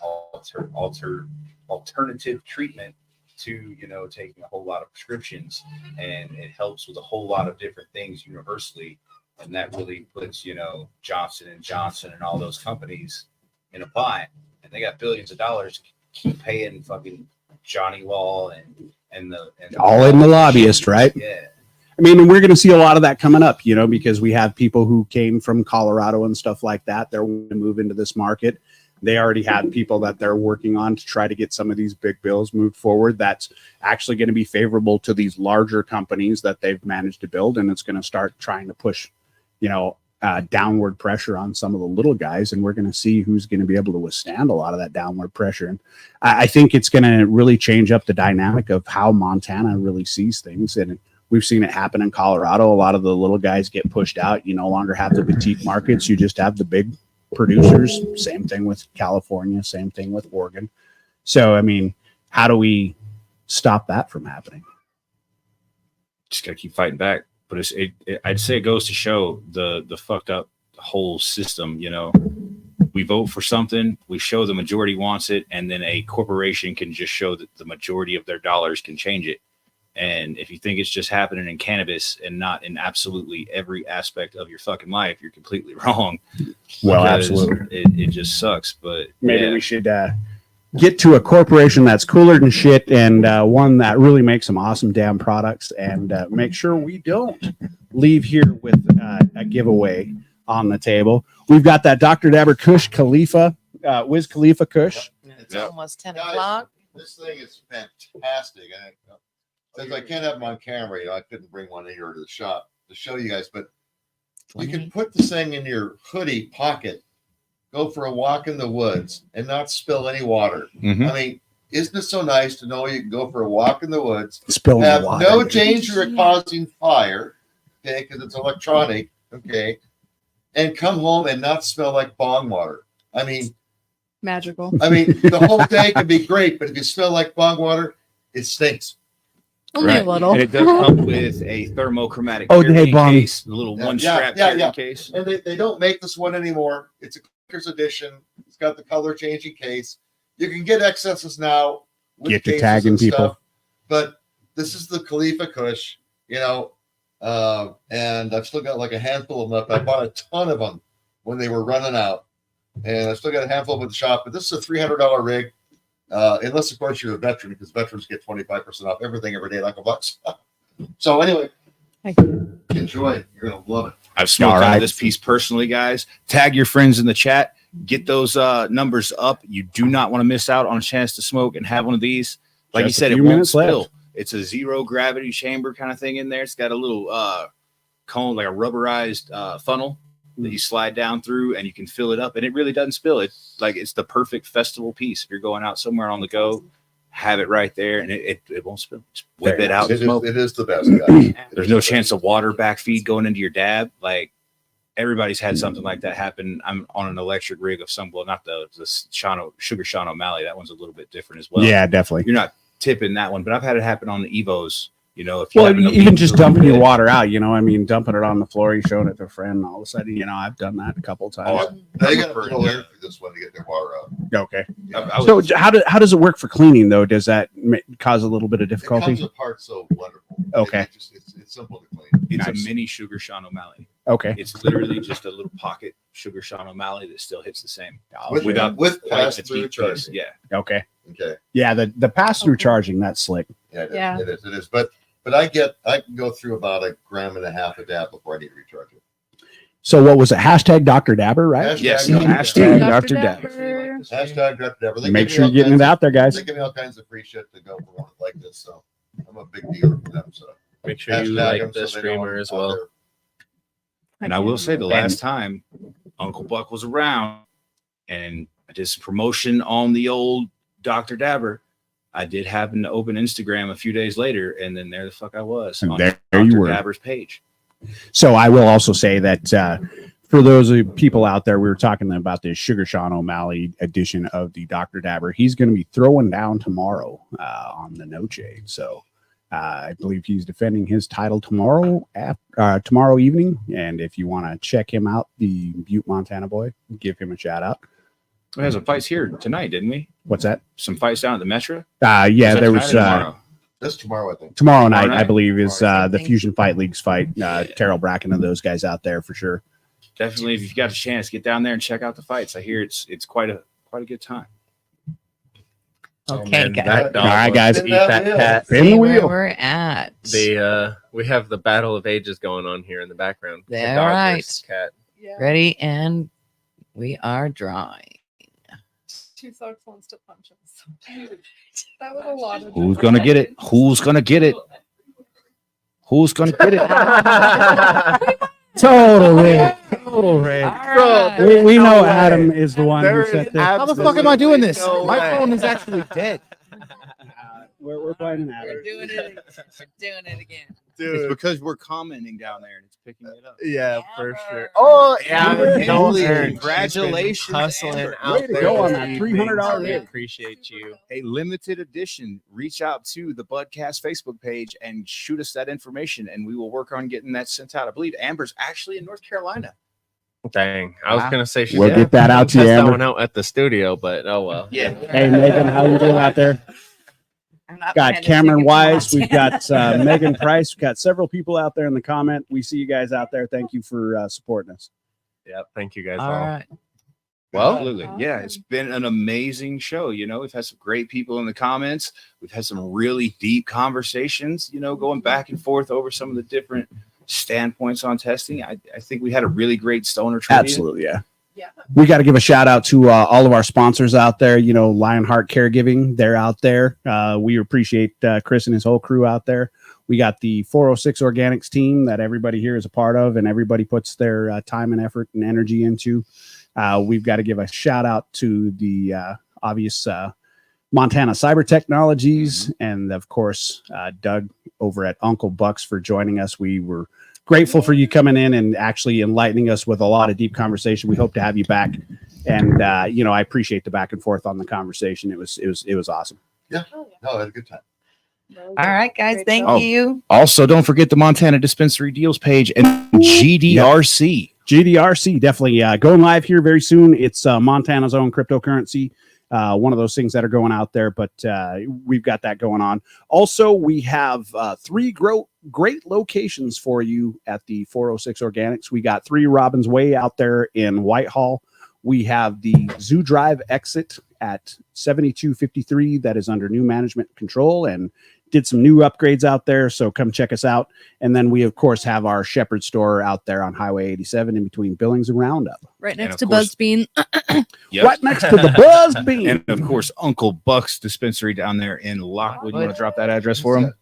alternative treatment to, taking a whole lot of prescriptions, and it helps with a whole lot of different things universally. And that really puts, Johnson & Johnson and all those companies in a bind. And they got billions of dollars to keep paying fucking Johnny Law and all in the lobbyist, right? Yeah. I mean, and we're going to see a lot of that coming up, because we have people who came from Colorado and stuff like that. They're going to move into this market. They already have people that they're working on to try to get some of these big bills moved forward. That's actually going to be favorable to these larger companies that they've managed to build. And it's going to start trying to push, downward pressure on some of the little guys. And we're going to see who's going to be able to withstand a lot of that downward pressure. And I think it's going to really change up the dynamic of how Montana really sees things. And we've seen it happen in Colorado. A lot of the little guys get pushed out. You no longer have the boutique markets. You just have the big producers. Same thing with California. Same thing with Oregon. So, I mean, how do we stop that from happening? Just got to keep fighting back. But I'd say it goes to show the fucked up whole system. We vote for something, we show the majority wants it, and then a corporation can just show that the majority of their dollars can change it. And if you think it's just happening in cannabis and not in absolutely every aspect of your fucking life, you're completely wrong. Well, Because absolutely. It just sucks. But Maybe we should get to a corporation that's cooler than shit, and one that really makes some awesome damn products, and make sure we don't leave here with a giveaway on the table. We've got that Dr. Dabber Kush Khalifa, Wiz Khalifa Kush. It's Yep. almost 10 Guys, o'clock. This thing is fantastic. And since I can't have them on camera, I couldn't bring one here to the shop to show you guys. But you can put this thing in your hoodie pocket, go for a walk in the woods, and not spill any water. Mhm. I mean, isn't it so nice to know you can go for a walk in the woods, Spill have water. no danger of causing fire, okay, because it's electronic, okay, and come home and not smell like bong water. I mean, Magical. the whole day can be great, but if you smell like bong water, it stinks. Only Right. a little. And it does come with a thermochromatic Oh, carrying hey, Bong. case, the little one strap carrying case. And they don't make this one anymore. It's a Collector's edition. It's got the color changing case. You can get excesses now. With Get to cases tagging and people. stuff, but this is the Khalifa Kush, and I've still got like a handful of them left. I bought a ton of them when they were running out, and I still got a handful of them at the shop. But this is a $300 rig, unless of course you're a veteran, because veterans get 25% off everything every day, like a bucks. So anyway, enjoy it. You're gonna love it. I've smoked All out right. of this piece personally, guys. Tag your friends in the chat. Get those numbers up. You do not want to miss out on a chance to smoke and have one of these. Like Just you said, a it few won't minutes spill. left. It's a zero gravity chamber kind of thing in there. It's got a little cone, like a rubberized funnel that you slide down through, and you can fill it up, and it really doesn't spill. It's the perfect festival piece. If you're going out somewhere on the go, have it right there, and it won't spill. Just whip Very it out and It smoke. is the best, guys. There's no chance of water backfeed going into your dab. Like everybody's had something like that happen. I'm on an electric rig of some, well, not the Sugar Sean O'Malley. That one's a little bit different as well. Yeah, definitely. You're not tipping that one, but I've had it happen on the Evos. If you Well, happen to even leave just a little dumping your bit. water out, dumping it on the floor, you showing it to a friend, and all of a sudden, I've done that a couple times. Oh, They got to go air through this one to get their water out. Okay. I So was- how does it work for cleaning though? Does that cause a little bit of It difficulty? comes apart so wonderful. Okay. It's simple to clean. it's Nice. a mini Sugar Sean O'Malley. Okay. It's literally just a little pocket Sugar Sean O'Malley that still hits the same. With like pass-through the charging. piece. Yeah. Okay. Okay. Yeah, the pass through charging, that's slick. Yeah, it is. Yeah. It is. But I can go through about 1.5 grams a dab before I need to recharge it. So what was it? Hashtag Dr. Dabber, right? Yes. Hashtag Hashtag Dr. Dr. Dabber. Dabber. Hashtag Dr. Dabber. They Make give me sure all you're getting kinds it of- out there, guys. They give me all kinds of free shit to go for one like this, so I'm a big dealer for them. So Make sure you hashtag like them the so they know streamer I'm as out well. there. And I will say the last time Uncle Buck was around and I did some promotion on the old Dr. Dabber, I did happen to open Instagram a few days later, and then there the fuck I was And on there Dr. you were. Dabber's page. So I will also say that for those of people out there, we were talking about the Sugar Sean O'Malley edition of the Dr. Dabber. He's going to be throwing down tomorrow on the Noche. So I believe he's defending his title tomorrow evening. And if you want to check him out, the Butte, Montana boy, give him a shout out. We had some fights here tonight, didn't we? What's that? Some fights down at the Metro. Yeah, that there tonight was or tomorrow? That's tomorrow, I think. tomorrow night, Tomorrow I night? believe, is Tomorrow. the Fusion Fight League's fight. Terrell Bracken and those guys out there for sure. Definitely, if you've got a chance, get down there and check out the fights. I hear it's quite a good time. Okay, And guys. that dog All right, wants guys. to eat that cat. Spin the See where wheel. we're at. We have the battle of ages going on here in the background. The All dog right. versus cat. Yeah. Ready, and we are drawing. Two Socks wants to punch us. That was a lot of. Who's gonna get it? Who's gonna get it? Who's gonna get it? Total rig. Total rig. All right. We know No way. Adam is the one There who set is this. How the fuck am I doing this? No My way. phone is actually dead. We're playing an Adam. We're doing it. We're doing it again. It's because we're commenting down there and it's picking it up. Yeah, for sure. Oh, Yeah, Amber, don't Emily, hurt. congratulations, She's been hustling Amber. out Way to there. go on with that these $300 things. We rig. appreciate you. A limited edition. Reach out to the Budcast Facebook page and shoot us that information, and we will work on getting that sent out. I believe Amber's actually in North Carolina. Dang, I was Wow. gonna say she We'll get that out to you, test that Amber. one out at the studio, but oh well. Yeah. Hey, Megan, how you doing out there? I'm not Got paying Cameron attention Wise. to We've got Megan Price. We've got several people out there in the comment. We see you guys out there. Thank you for supporting us. Yeah, thank you guys All all. right. Well, Awesome. absolutely. Yeah, it's been an amazing show. We've had some great people in the comments. We've had some really deep conversations, going back and forth over some of the different standpoints on testing. I think we had a really great stoner trivia. Absolutely, yeah. Yeah. We got to give a shout out to all of our sponsors out there. Lionheart Caregiving, they're out there. We appreciate Chris and his whole crew out there. We got the 406 Organics team that everybody here is a part of, and everybody puts their time and effort and energy into. We've got to give a shout out to the obvious Montana Cyber Technologies, and of course, Doug over at Uncle Bucks for joining us. We were grateful for you coming in and actually enlightening us with a lot of deep conversation. We hope to have you back, and I appreciate the back and forth on the conversation. It was awesome. No, I had a good time. All right, guys. Great Thank job. you. Also, don't forget the Montana Dispensary Deals page and GDRC. GDRC definitely going live here very soon. It's Montana's own cryptocurrency. One of those things that are going out there, but we've got that going on. Also, we have three great locations for you at the 406 Organics. We got 3 Robbins Way out there in Whitehall. We have the Zoo Drive exit at 7253 that is under new management control and did some new upgrades out there. So come check us out. And then we, of course, have our Shepherd store out there on Highway 87 in between Billings and Roundup. Right And next of to course- Buzzbean. Yep. Right next to the Buzz Bean. And of course, Uncle Buck's Dispensary down there in Lockwood. You want to drop that address for him?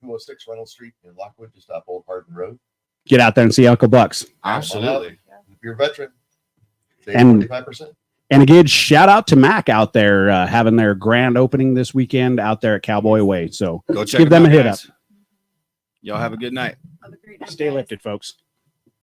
206 Reynolds Street in Lockwood, just off Old Hardin Road. Get out there and see Uncle Bucks. Absolutely. If you're a veteran, save And- 25%. And again, shout out to Mac out there having their grand opening this weekend out there at Cowboy Way. So Go check give them out, a hit guys. Y'all have a good night. Have a great night, stay guys. lifted, folks.